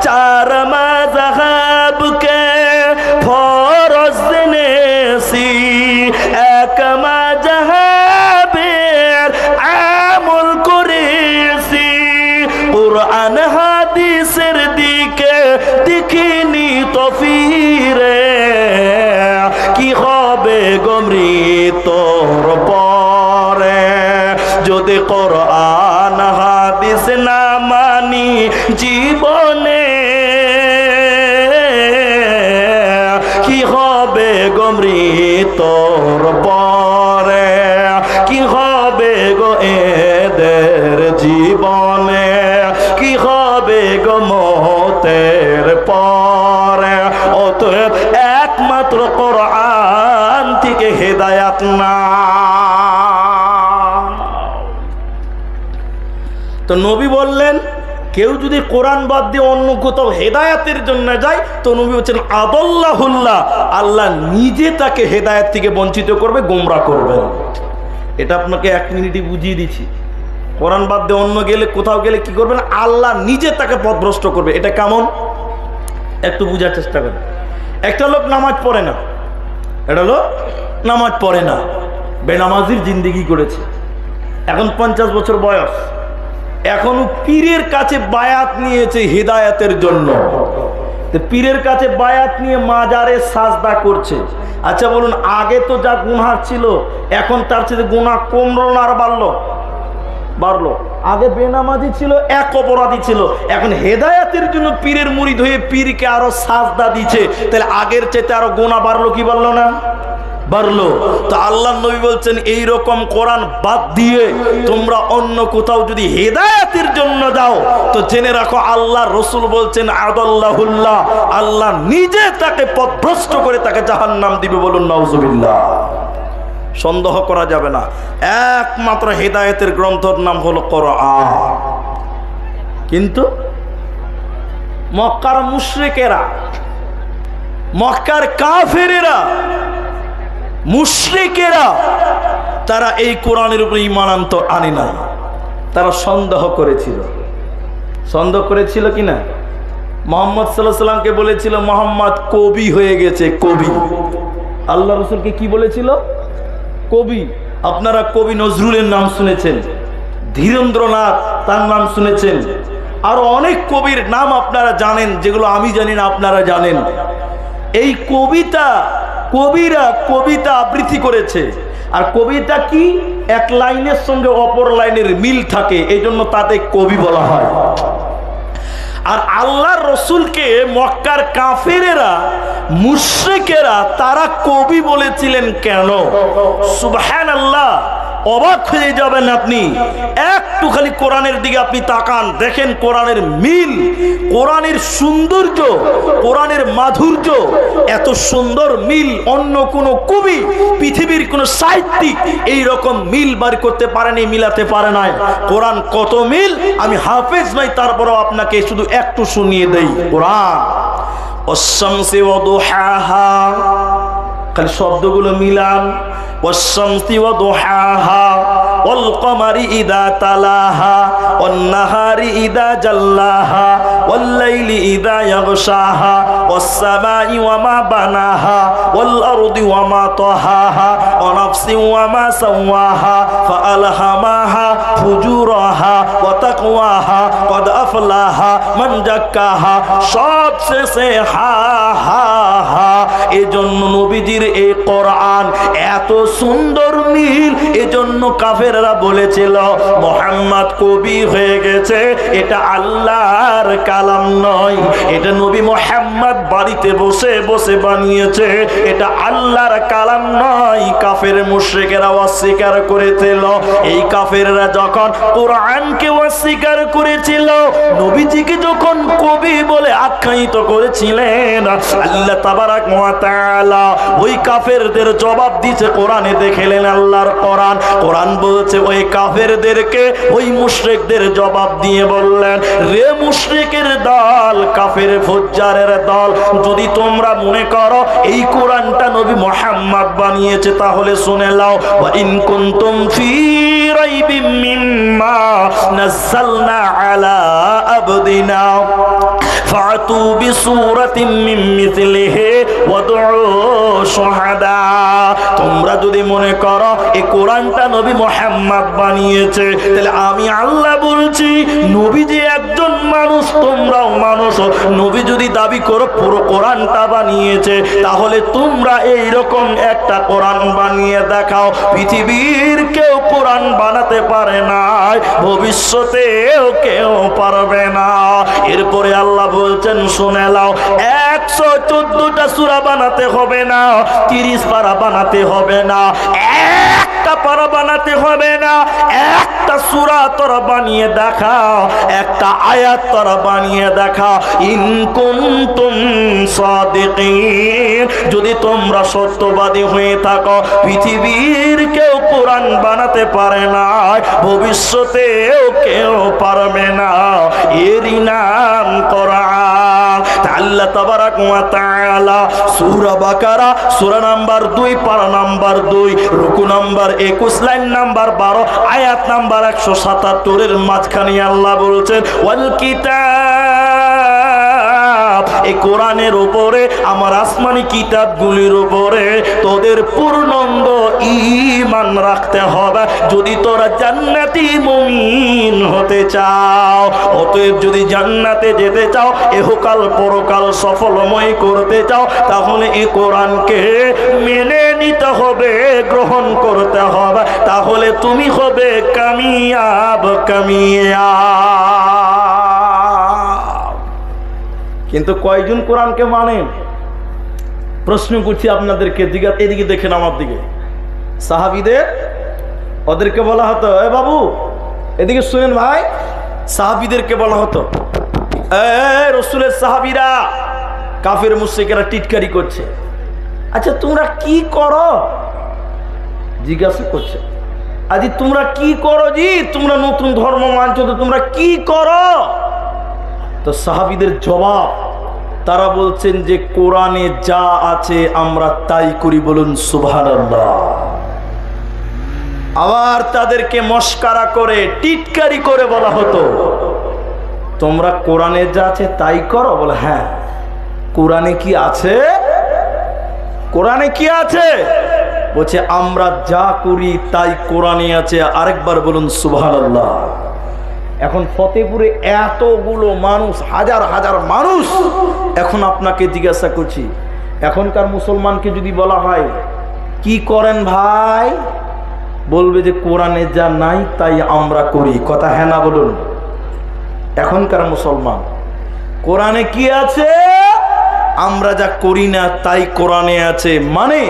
চার মাযহাবকে ফরজ জেনেছি, এক মাযহাবের আমল করেছি, কোরআন হাদিসের দিকে দেখিনি তো ফিরে, কি হবে গো মৃত্যুর পরে? যদি কোরআন হাদিস না মানি জীবনে, কি হবে গো মৃত্যুর পরে? কি হবে গো এদের জীবনে? কি হবে গো মওতের পরে? অতএব একমাত্র কোরআন থেকে হেদায়াত না। তো নবী বললেন, কেউ যদি কোরআন বাদ দিয়ে অন্য কোথাও হেদায়াতের জন্য যায়, তো নবী বলছেন, আদাল্লাহুল্লাহ, আল্লাহ নিজে তাকে হেদায়াত থেকে বঞ্চিত করবে, গোমরা করবে। এটা আপনাকে 1 মিনিটে বুঝিয়ে দিচ্ছি। কোরআন বাদ দিয়ে অন্য গেলে, কোথাও গেলে কি করবেন? আল্লাহ নিজে তাকে পথভ্রষ্ট করবে। এটা কেমন একটু বুঝার চেষ্টা করেন। একটা লোক নামাজ পড়ে না, এটা লোক নামাজ পড়ে না, বেনামাজির জিন্দেগি করেছে, এখন 50 বছর বয়স, এখনো পীরের কাছে বায়াত নিয়েছে হিদায়াতের জন্য। পীরের কাছে বায়াত নিয়ে মাজারে সাজদা করছে। আচ্ছা বলুন, আগে তো যা গুনাহ ছিল এখন তার চেয়ে গুনাহ কমলো না আর বাড়লো? বাড়লো। আগে বেনামাজি ছিল, এক অপরাধী ছিল, এখন হেদায়াতের জন্য পীরের মুরিদ হয়ে পীরকে আরো সাজদা দিচ্ছে, তাহলে আগের চাইতে আরো গুনাহ বাড়লো কি বাড়লো না? বাড়লো। তো আল্লাহ নবী বলছেন এই রকম কোরআন বাদ দিয়ে তোমরা অন্য কোথাও যদি হেদায়েতের জন্য যাও তো জেনে রাখো আল্লাহ রসুল বলছেন আদাল্লাহুল্লাহ, আল্লাহ নিজে তাকে পথভ্রষ্ট করে তাকে জাহান্নাম দিবে। বলুন নাউজুবিল্লাহ। সন্দেহ করা যাবে না, একমাত্র হেদায়েতের গ্রন্থের নাম হলো কোরআন। কিন্তু মক্কার মুশরিকেরা, মক্কার কাফেরেরা, মুশরিকেরা তারা এই কোরআনের উপরে ঈমান আনে না। তারা সন্দেহ করেছিল। সন্দেহ করেছিল কিনা? মুহাম্মদ সাল্লাল্লাহু আলাইহি সাল্লামকে বলেছিল মুহাম্মদ কবি হয়ে গেছে, কবি। আল্লাহ রাসূলকে কি বলেছিল? কবি। আপনারা কবি নজরুলের নাম শুনেছেন, ধীরেন্দ্রনাথ তার নাম শুনেছেন, আর অনেক কবির নাম আপনারা জানেন যেগুলো আমি জানি না, আপনারা জানেন। এই কবিরা কবিতা আবৃত্তি করেছে। আর কবিতা কি? এক লাইনের সঙ্গে অপর লাইনের মিল থাকে, এই জন্য তাদের কবি বলা হয়। আর আল্লাহর রসুলকে মক্কার কাফেরেরা, মুশরিকেরা তারা কবি বলেছিলেন কেন? সুবহানাল্লাহ, অবাক হয়ে যাবেন আপনি। একটু খালি কোরআনের দিকে আপনি তাকান, দেখেন কোরআনের মিল, কোরআনের সৌন্দর্য, কোরআনের মাধুর্য। এত সুন্দর মিল অন্য কোন কবি, পৃথিবীর কোন সাহিত্যিক এই রকম মিল বার করতে পারেনি, মিলাতে পারে নাই। কোরআন কত মিল, আমি হাফেজ নই, তারপরেও আপনাকে শুধু একটু শুনিয়ে দেই। কোরআন ওয়াশ-শামসি ওয়া দুহাহা, খালি শব্দগুলো মিলান। ওয়াশ-শামসি ওয়া দুহাহা ওয়াল কমারি ইযা তালাহা ওয়ান নাহারি ইযা জাল্লাহা ওয়াল লাইলি ইযা ইয়াগশাহা ওয়াস সামাই ওয়া মা বানাহা ওয়াল আরদি ওয়া মা তাহাহা ওয়া নাফসিন ওয়া মা সাওয়াহা ফাআলহামাহা ফুজুরাহা ওয়া তাকওয়াহা ক্বাদ আফলাহা মান যাক্কাহা। সব শেষে হা হা হা। এজন্য নবীজির এই কোরআন এত সুন্দর মিল, এজন্য কাফেররা বলেছিল মুহাম্মদ কবি হয়ে গেছে, এটা আল্লাহর কালাম নয়, এটা নবী মুহাম্মদ বাড়িতে বসে বসে বানিয়েছে, এটা আল্লাহর কালাম নয়। কাফের মুশরিকেরা অস্বীকার করেছিল। এই কাফেররা যখন কোরআনকে অস্বীকার করেছিল, নবীজিকে যখন কবি বলে আখ্যায়িত করেছিলেন, আল্লাহ তাবারাক ওয়া তাআলা ওই কাফেরদের জবাব দিয়েছে কোরআনে। দেখলেন আল্লাহর কোরআন, কোরআন বলছে ওই কাফেরদেরকে, ওই মুশরিকদের জবাব দিয়ে বললেন, রে মুশরিকের দল, কাফের ফুজ্জারের দল, যদি তোমরা মনে করো এই কোরআনটা নবী মুহাম্মদ বানিয়েছে তাহলে শুনে নাও। ওয়া ইন কুনতুম ফি রাইবিম মিম্মা নাযালনা আলা আবদিনা ফাতু বিসূরাতিন মিন মিথলিহি ওয়াদউ শুহাদা। তোমরা যদি মনে করো এই কোরআনটা নবী মুহাম্মদ বানিয়েছে, তাহলে আমি আল্লাহ বলছি নবী যে একজন মানুষ, তোমরাও মানুষ। নবী যদি দাবি করো পুরো কোরআনটা বানিয়েছে, তাহলে তোমরা এই রকম একটা কোরআন বানিয়ে দেখাও। পৃথিবীর কেউ কোরআন বানাতে পারে না, ভবিষ্যতেও কেউ পারবে না। এরপরে আল্লাহ বলছেন শুনে নাও, 114টা সূরা বানাতে হবে না, 30 পারা বানাতে হবে না, একটা পারা বানাতে হবে না, একটা সূরা তোরা বানিয়ে দেখাও, একটা আয়াত তোরা বানিয়ে দেখাও। ইন কুনতুম সাদিকিন, যদি তোমরা সত্যবাদী হয়ে থাকো, পৃথিবীর কেউ কোরআন বানাতে পারে না, ভবিষ্যতেও কেউ পারবে না। এরই নাম কোরআন। আল্লাহ তাবারাক ওয়া তাআলা সূরা বাকারা সূরা নাম্বার 2 পারা নাম্বার 2 রুকু নাম্বার 21 লাইন নাম্বার 12 আয়াত নাম্বার 177 এর মাঝখানে আল্লাহ বলছেন ওয়াল কিতাব এই কোরআনের উপরে আমার আসমানি কিতাবগুলির উপরে তোদের পূর্ণাঙ্গ ঈমান রাখতে হবে যদি তোরা জান্নাতি মুমিন হতে চাও। অতএব যদি জান্নাতে যেতে চাও, ইহকাল পরকাল সফলময় করতে চাও, তাহলে এই কোরআনকে মেনে নিতে হবে, গ্রহণ করতে হবে, তাহলে তুমি হবে কামিয়াব কামিয়াব। কিন্তু কয়জন কোরআনকে মানেন? প্রশ্ন করছি আপনাদেরকে, এদিকে দেখেন আমার দিকে। সাহাবীদের ওদেরকে বলা হতো, এ বাবু এদিকে শুনেন ভাই, সাহাবীদেরকে বলা হতো রসুলের সাহাবীরা কাফের মুশরিকেরা টিটকারি করছে, আচ্ছা তোমরা কি করো জিজ্ঞাসা করছে, আজি তোমরা কি করো জি, তোমরা নতুন ধর্ম মানছো তো তোমরা কি করো? তো সাহাবীদের জবাব, তারা বলছেন যে কোরআনে যা আছে আমরা তাই করি, বলুন সুবহানাল্লাহ। আবার তাদেরকে মস্কারা করে টিটকারি করে বলা হতো, তোমরা কোরআনে যা আছে তাই করো? বলে হ্যাঁ। কোরআনে কি আছে? কোরআনে কি আছে? বলছে আমরা যা করি তাই কোরআনে আছে। আরেকবার বলুন সুবহানাল্লাহ। এখন ফতেপুরে এতগুলো মানুষ, হাজার হাজার মানুষ, এখন আপনাকে জিজ্ঞাসা করছি, এখনকার মুসলমানকে যদি বলা হয় কি করেন ভাই, বলবে যে কোরআনে যা নাই তাই আমরা করি। কথা হ্যাঁ না বলুন? এখনকার মুসলমান কোরআনে কি আছে? আমরা যা করি না তাই কোরআনে আছে, মানে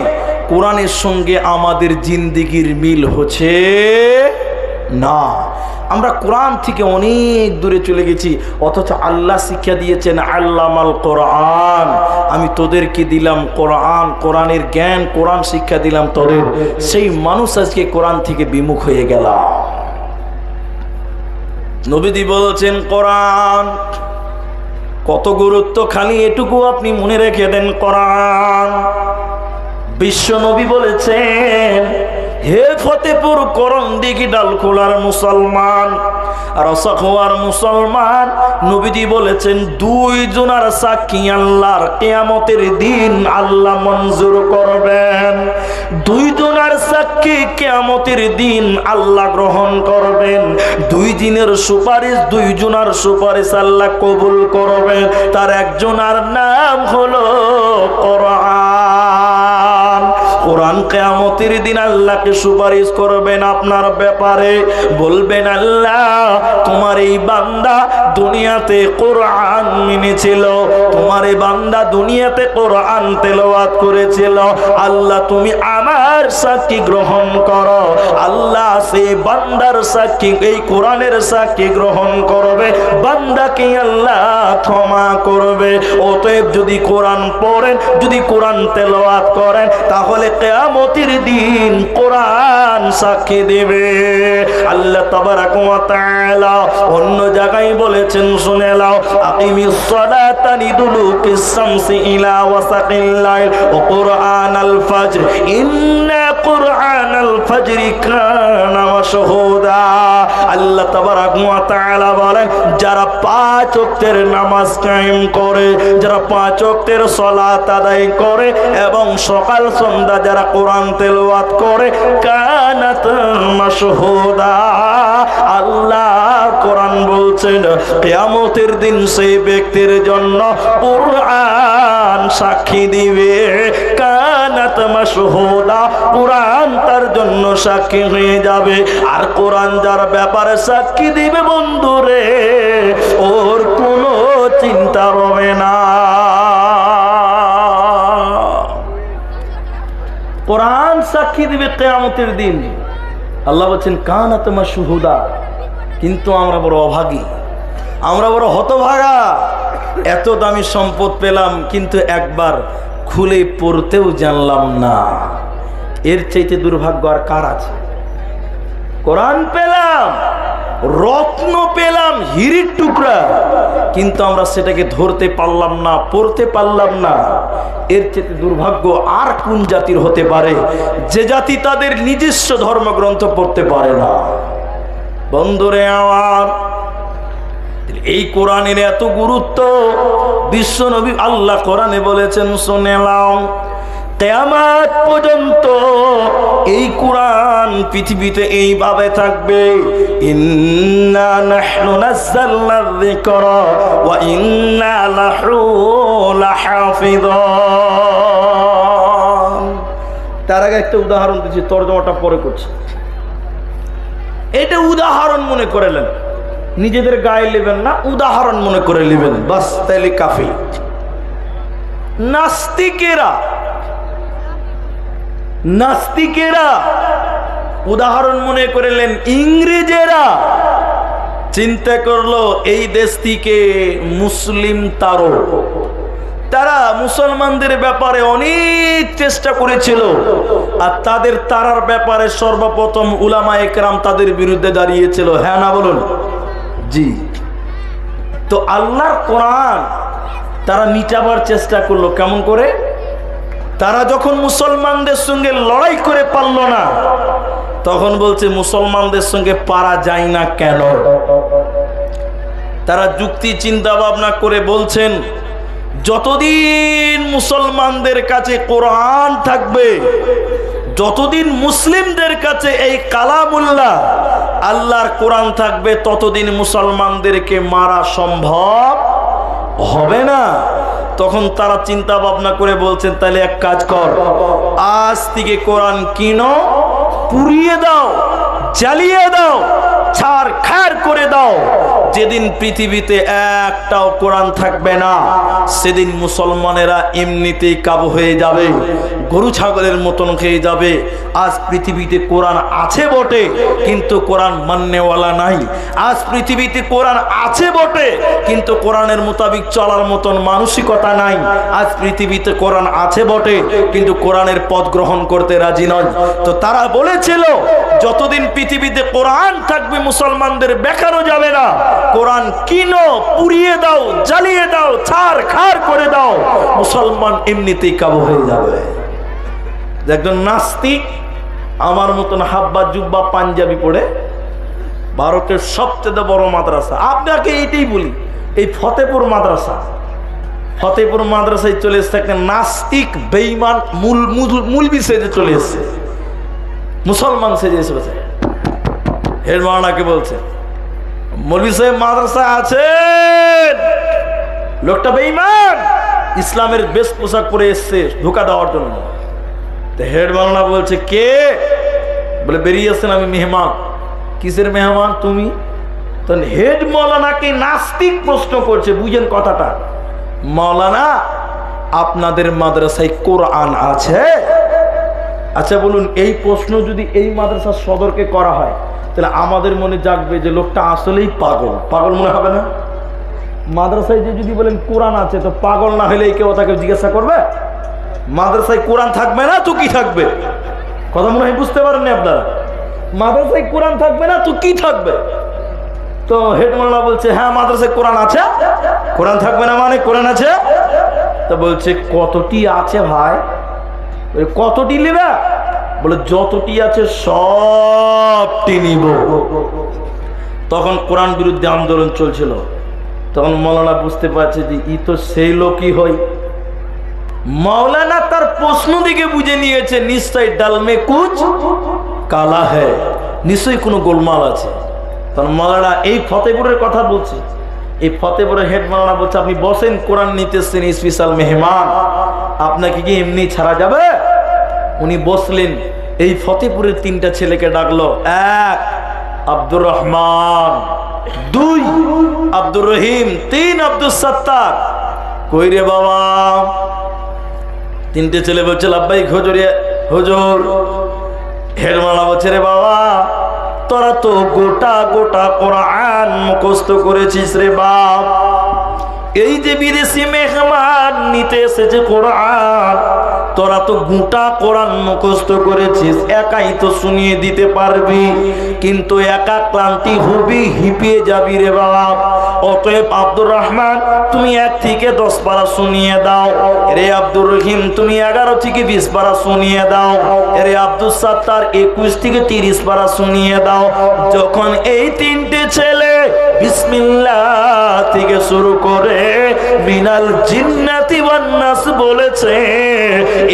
কোরআনের সঙ্গে আমাদের জিন্দেগির মিল হচ্ছে না। আমরা কোরআন থেকে অনেক দূরে চলে গেছি, অথচ আল্লাহ শিক্ষা দিয়েছেন আল্লামাল কোরআন, আমি তোদেরকে দিলাম কোরআন, কোরআনের জ্ঞান, কোরআন শিক্ষা দিলাম তোদের। সেই মানুষ আজকে কোরআন থেকে বিমুখ হয়ে গেল। নবীজি বলেছেন কোরআন কত গুরুত্ব, খালি এটুকু আপনি মনে রেখে দেন, কোরআন। বিশ্ব নবী বলেছেন, হে ফতেপুর করম দিঘি ডালখোলার মুসলমান, রসাখোয়ার মুসলমান, নবীজি বলেছেন দুই জনার সাক্ষী আল্লাহর কিয়ামতের দিন আল্লাহ মঞ্জুর করবেন। দুই জনার সাক্ষী কিয়ামতের দিন আল্লাহ গ্রহণ করবেন। দুই দিনের সুপারিশ, দুই জনার সুপারিশ আল্লাহ কবুল করবেন। তার একজনার নাম হলো কোরআন। কোরআন কিয়ামতের দিন আল্লাহকে সুপারিশ করবেন আপনার ব্যাপারে, বলবেন আল্লাহ তোমার এই বান্দা দুনিয়াতে কোরআন মেনেছিল, তোমার এই বান্দা দুনিয়াতে কোরআন তেলাওয়াত করেছিল, আল্লাহ তুমি আমার সাক্ষী গ্রহণ করো। আল্লাহ সেই বান্দার সাক্ষী, এই কোরআনের সাক্ষী গ্রহণ করবে, বান্দাকে আল্লাহ ক্ষমা করবে। অতএব যদি কোরআন পড়েন, যদি কোরআন তেলাওয়াত করেন, তাহলে কিয়ামতের দিন কোরআন সাক্ষী দেবে। আল্লাহ তাবারাক ওয়া তাআলা অন্য জায়গায় বলেছেন, শুনে নাও, আকিমিস সালাতা লিদুলুকিস শামসি ইলা ওয়াসাকিল লাইল ওয়া কুরআনাল ফাজর ইন্না কুরআনাল ফাজরি কানা মাশহুদা। আল্লাহ তাবারাক ওয়া তাআলা বলেন, যারা পাঁচ ওয়াক্তের নামাজ কায়েম করে, যারা পাঁচ ওয়াক্তের সালাত আদায় করে এবং সকাল সন্ধ্যা যারা কোরআন তেলাওয়াত করে, কানাত মাশহুদা। আল্লাহ কোরআন বলছেন কিয়ামতের দিন সেই ব্যক্তির জন্য কোরআন সাক্ষী দিবে। কানাত মাশহুদা, কোরআন তার জন্য সাক্ষী হয়ে যাবে। আর কোরআন যার ব্যাপারে সাক্ষী দিবে, বন্ধুরে, ওর কোনো চিন্তা হবে না। কোরআন সাক্ষী দিবে কিয়ামতের দিন। আল্লাহ বলছেন কানাত মাশহুদা। কিন্তু আমরা বড় অভাগী, আমরা বড় হতভাগা। এত দামি সম্পদ পেলাম কিন্তু একবার খুলে পড়তেও জানলাম না। এর চাইতে দুর্ভাগ্য আর কার আছে? কোরআন পেলাম, রত্ন পেলাম, হীরের টুকরা, কিন্তু আমরা সেটাকে ধরতে পারলাম না, পড়তে পারলাম না। এর চেয়ে দুর্ভাগ্য আর কোন জাতির হতে পারে, যে জাতি তাদের নিজস্ব ধর্মগ্রন্থ পড়তে পারে না? বন্ধুরে আমার, এই কোরআনের এত গুরুত্ব, বিশ্ব নবী আল্লাহ কোরআনে বলেছেন, শুনে নাও, কিয়ামত পর্যন্ত এই কোরআন পৃথিবীতে এইভাবে থাকবে। ইন্না নাহনু নাযালনা যিকরা ওয়া ইন্না লাহু লাহাফিযুন। তার আগে একটা উদাহরণ দিচ্ছি, তরজমাটা পরে করছি। এটা উদাহরণ মনে করে নেন, নিজেদের গায়ে নেবেন না, উদাহরণ মনে করে নেবেন, বাস তাইলে কাফি। নাস্তিকেরা উদাহরণ মনে করলেন, ইংরেজেরা চিন্তা করলো এই দেশ থেকে মুসলিম তারা মুসলমানদের ব্যাপারে অনেক চেষ্টা করেছিল, আর তাদের তারার ব্যাপারে সর্বপ্রথম উলামায়ে কেরাম তাদের বিরুদ্ধে দাঁড়িয়েছিল। হ্যাঁ না বলুন? জি। তো আল্লাহর কোরআন তারা মিটাবার চেষ্টা করলো। কেমন করে? তারা যখন মুসলমানদের সঙ্গে লড়াই করে পারল না, তখন বলছে মুসলমানদের সঙ্গে পারা যায় না কেন? তারা যুক্তি চিন্তা ভাবনা করে বলছেন, যতদিন মুসলমানদের কাছে কোরআন থাকবে, যতদিন মুসলিমদের কাছে এই কালামুল্লাহ আল্লাহর কোরআন থাকবে, ততদিন মুসলমানদেরকে মারা সম্ভব হবে না। তখন তারা চিন্তা ভাবনা করে বলছেন, তাহলে এক কাজ কর, আজ থেকে কোরআন কিনো, পুড়িয়ে দাও, জ্বালিয়ে দাও, ছাড় খার করে দাও। যেদিন পৃথিবীতে একটাও কোরআন থাকবে না, সেদিন মুসলমানেরা এমনিতেই কাবু হয়ে যাবে, গরু ছাগলের মতন খেয়ে যাবে। আজ পৃথিবীতে কোরআন আছে বটে, কিন্তু কোরআন মাননেওয়ালা নাই। আজ পৃথিবীতে কোরআন আছে বটে, কিন্তু কোরআনের মোতাবিক চলার মতন মানসিকতা নাই। আজ পৃথিবীতে কোরআন আছে বটে, কিন্তু কোরআনের পথ গ্রহণ করতে রাজি নয়। তো তারা বলেছিল, যতদিন পৃথিবীতে কোরআন থাকবে মুসলমানদের বেকারও যাবে না। কোরআন কিনো, পুড়িয়ে দাও, জ্বালিয়ে দাও, ছাড় খার করে দাও, মুসলমান এমনিতেই কাবু হয়ে যাবে। একজন নাস্তিক আমার মতন হাব্বা জুব্বা পাঞ্জাবি পড়ে, ভারতের সবচেয়ে বড় মাদ্রাসা, আপনাকে এইটাই বলি, এই ফতেপুর মাদ্রাসায় চলে এসছে একটা নাস্তিক বেঈমান মুলবি সেজে চলে এসছে, মুসলমান সেজে এসেছে। হেড মাওলানাকে বলছে, মৌলভী সাহেব মাদ্রাসায় আছেন, লোকটা বেঈমান, ইসলামের বেশ পোশাক পরে এসছে ধোঁকা দেওয়ার জন্য। হেড মাওলানা বলছে, কে? বলে, বেরিয়ে আসছেন, আমি মেহমান। কিসের মেহমান তুমি? তখন হেড মাওলানাকে নাস্তিক প্রশ্ন করছে, বুঝেন কথাটা? মাওলানা, আপনাদের মাদ্রাসায় কোরআন আছে? আচ্ছা বলুন, এই প্রশ্ন যদি এই মাদ্রাসার সদরকে করা হয়, তাহলে আমাদের মনে জাগবে যে লোকটা আসলেই পাগল মনে হবে না? মাদ্রাসায় যে যদি বলেন কোরআন আছে, তো পাগল না হলে কেউ তাকে জিজ্ঞাসা করবে? মাদ্রাসায় কোরআন থাকবে না তো কি থাকবে? কথা মনে হয় বুঝতে পারেননি আপনারা। মাদ্রাসায় কোরআন থাকবে না তো কি থাকবে? তো হেড মাওলানা বলছে, হ্যাঁ মাদ্রাসায় কোরআন আছে। কোরআন থাকবে না মানে কোরআন আছে? তো বলছে, কতটি আছে ভাই? কতটি নেবে? বলে, যতটি আছে সবটি নিব। তখন কোরআন বিরুদ্ধে আন্দোলন চলছিল। তখন মাওলানা বুঝতে পারছে যে ই তো সেই লোকই হয়। মাওলানা তার প্রশ্ন দিকে বুঝে নিয়েছে, নিশ্চয় ডালমে কুচ কালা হ্যায়, নিশ্চয়ই কোনো গোলমাল আছে। তখন মাওলানা এই ফতেপুরের কথা বলছে। এই ফতেপুরের হেড মাওলানা বলছে, আপনি বসেন, কোরআন নিতেছেন, স্পেশাল মেহমান, আপনাকে কি এমনি ছাড়া যাবে? উনি বসলেন। এই ফতেপুরের তিনটা ছেলেকে ডাকলো, এক আব্দুর রহমান, দুই আব্দুর রহিম, তিন আব্দুল সত্তার। কই রে বাবা? তিনটে ছেলে বলছে, লাব্বাইক হুজুর। হেড মাওলানা বলছে, রে বাবা, তোরা তো গোটা কোরআন মুখস্থ করেছিস রে বাপ। এই যে বিদেশি মেহমান নিতে এসেছে কোরআন, তোরা তো গোটা কোরআন মুখস্থ করেছিস, একাই তো শুনিয়ে দিতে পারবি, কিন্তু একা ক্লান্তি হবি, হিপিয়ে যাবি রে বাবা। অতএব আব্দুর রহমান, তুমি 1 থেকে 10 পারা শুনিয়ে দাও। রে আব্দুর রহিম, তুমি 11 থেকে 20 পারা শুনিয়ে দাও। রে আব্দুল সত্তার 21 থেকে 30 পারা শুনিয়ে দাও। যখন এই তিনটে ছেলে বিসমিল্লাহ থেকে শুরু করে মিনাল জিন্নাতি ওয়ান নাস বলেছে।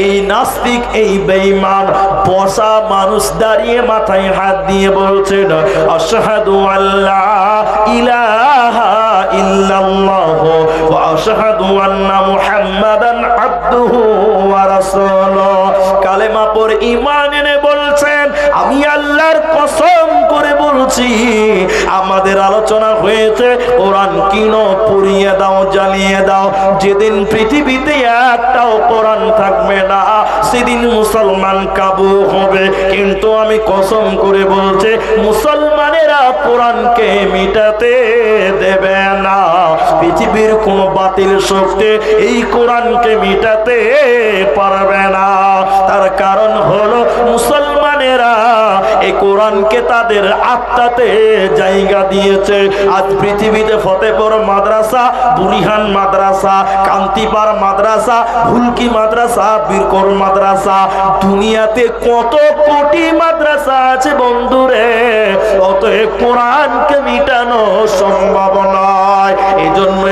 এই নাস্তিক, এই বেঈমান বসা মানুষ দাঁড়িয়ে মাথায় হাত দিয়ে বলছেন আশহাদু আল্লা ইলাহা ইল্লাল্লাহ ওয়া আশহাদু আন্না মুহাম্মাদান আবদুহু ওয়া রাসূলুহু। কালেমা পড়ে ঈমান এনে বলছেন আমি আল্লাহর কসম করে বলছি, আমাদের আলোচনা হয়েছে কোরআন কিনো, পুড়িয়ে দাও, জ্বালিয়ে দাও। যেদিন পৃথিবীতে একটাও কোরআন থাকবে না সেদিন মুসলমান কাবু হবে। কিন্তু আমি কসম করে বলছি মুসলমানেরা কোরআনকে মিটাতে দেবে না। পৃথিবীর কোন বাতিল শক্তি এই কোরআনকে মিটাতে পারবে না। তার কারণ হলো মুসলমানেরা এই কোরআনকে তাদের আত্মাতে জায়গা দিয়েছে। আজ পৃথিবীতে ফতেপুর মাদ্রাসা, বুরিহান মাদ্রাসা, কান্তিপাড় মাদ্রাসা, ভুলকি মাদ্রাসা, বীরকর মাদ্রাসা, দুনিয়াতে কত কোটি মাদ্রাসা আছে বন্ধুরে, অতএব কোরআনকে মিটানো সম্ভব নয়। এজন্য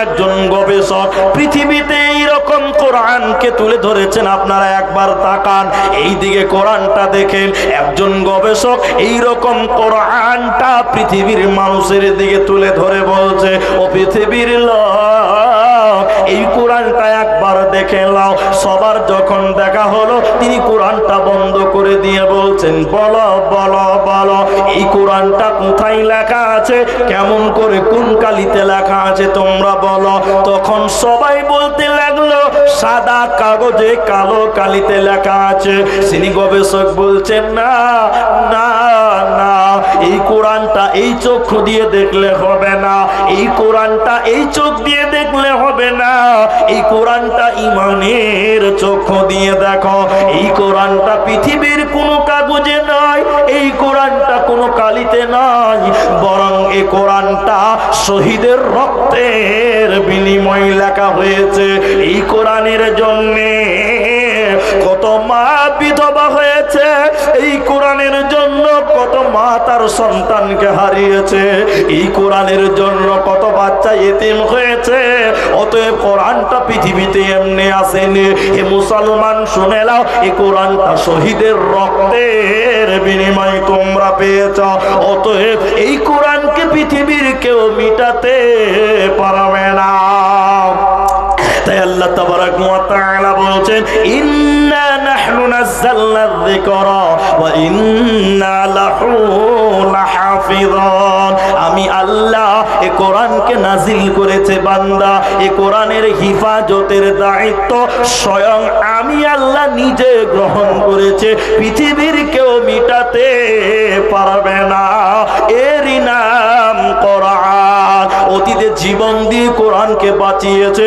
একজন গবেষক পৃথিবীতে এইরকম কোরআনকে তুলে ধরেছেন। আপনারা একবার তাকান এই দিকে, কোরআনটা দেখেন। একজন গবেষক এইরকম কোরআনটা পৃথিবীর মানুষের দিকে তুলে ধরে বলছে ও পৃথিবীর লোক, এই কোরআনটা একবার দেখে নাও। সবার যখন দেখা হলো তিনি কোরআনটা বন্ধ করে দিয়ে বলছেন বলো বলো বলো এই কোরআনটা কোথায় লেখা আছে, কেমন করে কোন কালিতে লেখা আছে তোমরা বলো। তখন সবাই বলতে লাগলো সাদা কাগজে কালো কালিতে লেখা আছে। তিনি গবেষক বলছেন না না না, এই কোরআনটা এই চক্ষু দিয়ে দেখলে হবে না, এই কোরআনটা এই চোখ দিয়ে দেখলে হবে না, এই কোরআনটা ঈমানের চক্ষু দিয়ে দেখো। এই কোরআনটা পৃথিবীর কোনো কাগজে নয়, এই কোরআনটা কোনো কালিতে নয়, বরং এই কোরআনটা শহীদের রক্তের বিনিময়ে লেখা হয়েছে। এই কোরআনের জন্যে কত মা বিধবা হয়েছে, এই কোরআনের জন্য কত মা তার সন্তানকে হারিয়েছে, এই কোরআনের জন্য কত বাচ্চা এতিম হয়েছে। অতএব কোরআনটা পৃথিবীতে এমনি আসেনি। হে মুসলমান শুনে নাও, এই কোরআনটা শহীদের রক্তের বিনিময়ে তোমরা পেয়েছ। অতএব এই কোরআনকে পৃথিবীর কেউ মিটাতে পারবে না। তাই আল্লাহ তাবারাক ওয়া তাআলা বলেন ইন্না নাহনু নাযালনা যিকরা ওয়া ইন্না লাহু লাহাফিযুন। আমি আল্লাহ এই কোরআনকে নাজিল করেছে বান্দা, এই কোরআনের হিফাজতের দায়িত্ব স্বয়ং আমি আল্লাহ নিজে গ্রহণ করেছে। পৃথিবীর কেউ মিটাতে পারবে না। এরই নাম কোরআন। অতীতে জীবন দিয়ে কোরআনকে বাঁচিয়েছে।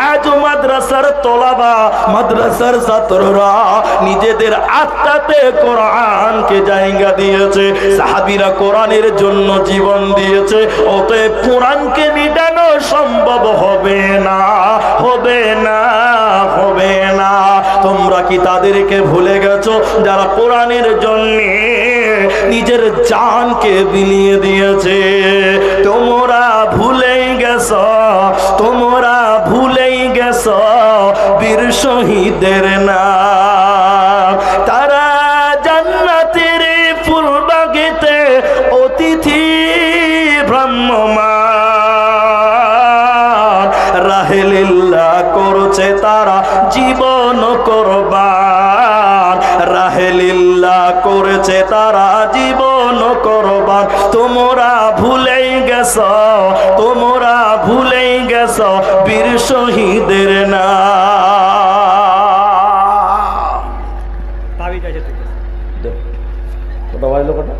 আজ মাদ্রাসার তোলাবা, মাদ্রাসার ছাত্ররা নিজেদের আত্মাতে কোরআনকে জায়গা দিয়েছে। সাহাবীরা কোরআনের জন্য জীবন দিয়েছে। অতএব কোরআনকে মিটানো সম্ভব হবে না, হবে না, হবে না। তোমরা কি তাদেরকে ভুলে গেছো যারা কোরআনের জন্য নিজের জানকে বিলিয়ে দিয়েছে? তোমরা ভুলেই গেছো, তোমরা ভুলেই গেছো বীর শহীদের নাম। তারা জান্নাতের ফুল বাগিতে অতিথি ভ্রাম্যমান, রাহেলিল্লাহ করছে তারা জীবন কোরবান, রাহেলিল্লাহ করেছে তারা জীবন কোরবান। তোমরা ভুলেই গেছো, তোমরা ভুলেই গেছো বীর শহীদের নাম। কটা বাজলো, কটা?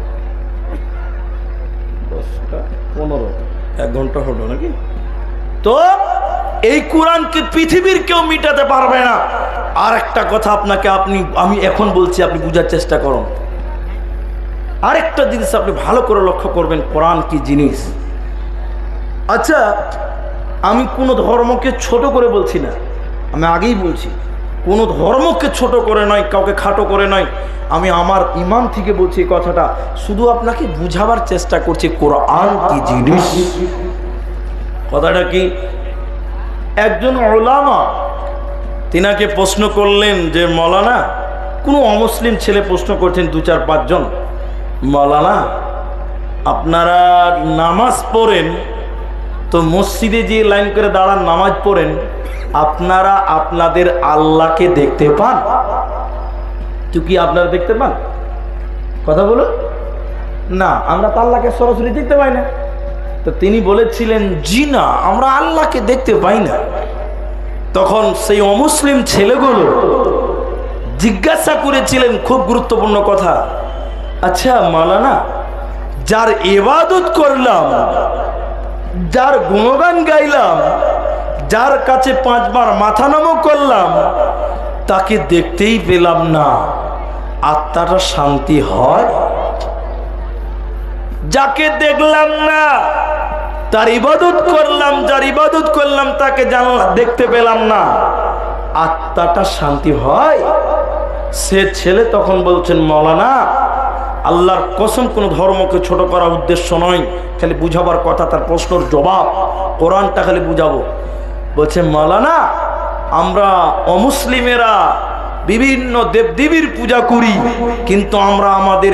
10টা 15, 1 ঘন্টা হলো নাকি? তো এই কোরআনকে পৃথিবীর কেউ মিটাতে পারবে না। আর একটা কথা আপনাকে আমি এখন বলছি, আপনি বুঝার চেষ্টা করুন। আরেকটা জিনিস আপনি ভালো করে লক্ষ্য করবেন, কোরআন কি জিনিস। আচ্ছা, আমি কোনো ধর্মকে ছোট করে বলছি না, আমি আগেই বলছি কোনো ধর্মকে ছোট করে নয়, কাউকে খাটো করে নয়, আমি আমার ইমান থেকে বলছি এই কথাটা, শুধু আপনাকে বুঝাবার চেষ্টা করছি কোরআন কি জিনিস। কথাটা কি? একজন উলামা তিনাকে প্রশ্ন করলেন যে মৌলানা, কোনো অমুসলিম ছেলে প্রশ্ন করছেন 2-4-5 জন, মৌলানা আপনারা নামাজ পড়েন তো মসজিদে যে লাইন করে দাঁড়ান নামাজ পড়েন, আপনারা আপনাদের আল্লাহকে দেখতে পান? তো কি আপনারা দেখতে পান? কথা বলো না, আমরা তো আল্লাহকে সরাসরি দেখতে পাই না। তো তিনি বলেছিলেন জি না, আমরা আল্লাহকে দেখতে পাই না। তখন সেই অমুসলিম ছেলেগুলো জিজ্ঞাসা করেছিলেন খুব গুরুত্বপূর্ণ কথা, আচ্ছা মাওলানা, যার ইবাদত করলাম, যার গুণগান গাইলাম, যার কাছে 5 বার মাথা নত করলাম, তাকে দেখতেই পেলাম না, আত্মাটা শান্তি হয়? যাকে দেখলাম না, তার ইবাদত করলাম, যার ইবাদত করলাম তাকে দেখতে পেলাম না, আত্মাটা শান্তি হয়? সে ছেলে তখন বলছেন মৌলানা, আল্লাহর কসম কোন ধর্মকে ছোট করার উদ্দেশ্য নয়, খালি বুঝাবার কথা, তার প্রশ্নের জবাব, কোরআনটা খালি বুঝাবো। বলছে মৌলানা, আমরা অমুসলিমেরা বিভিন্ন দেবদেবীর পূজা করি, কিন্তু আমরা আমাদের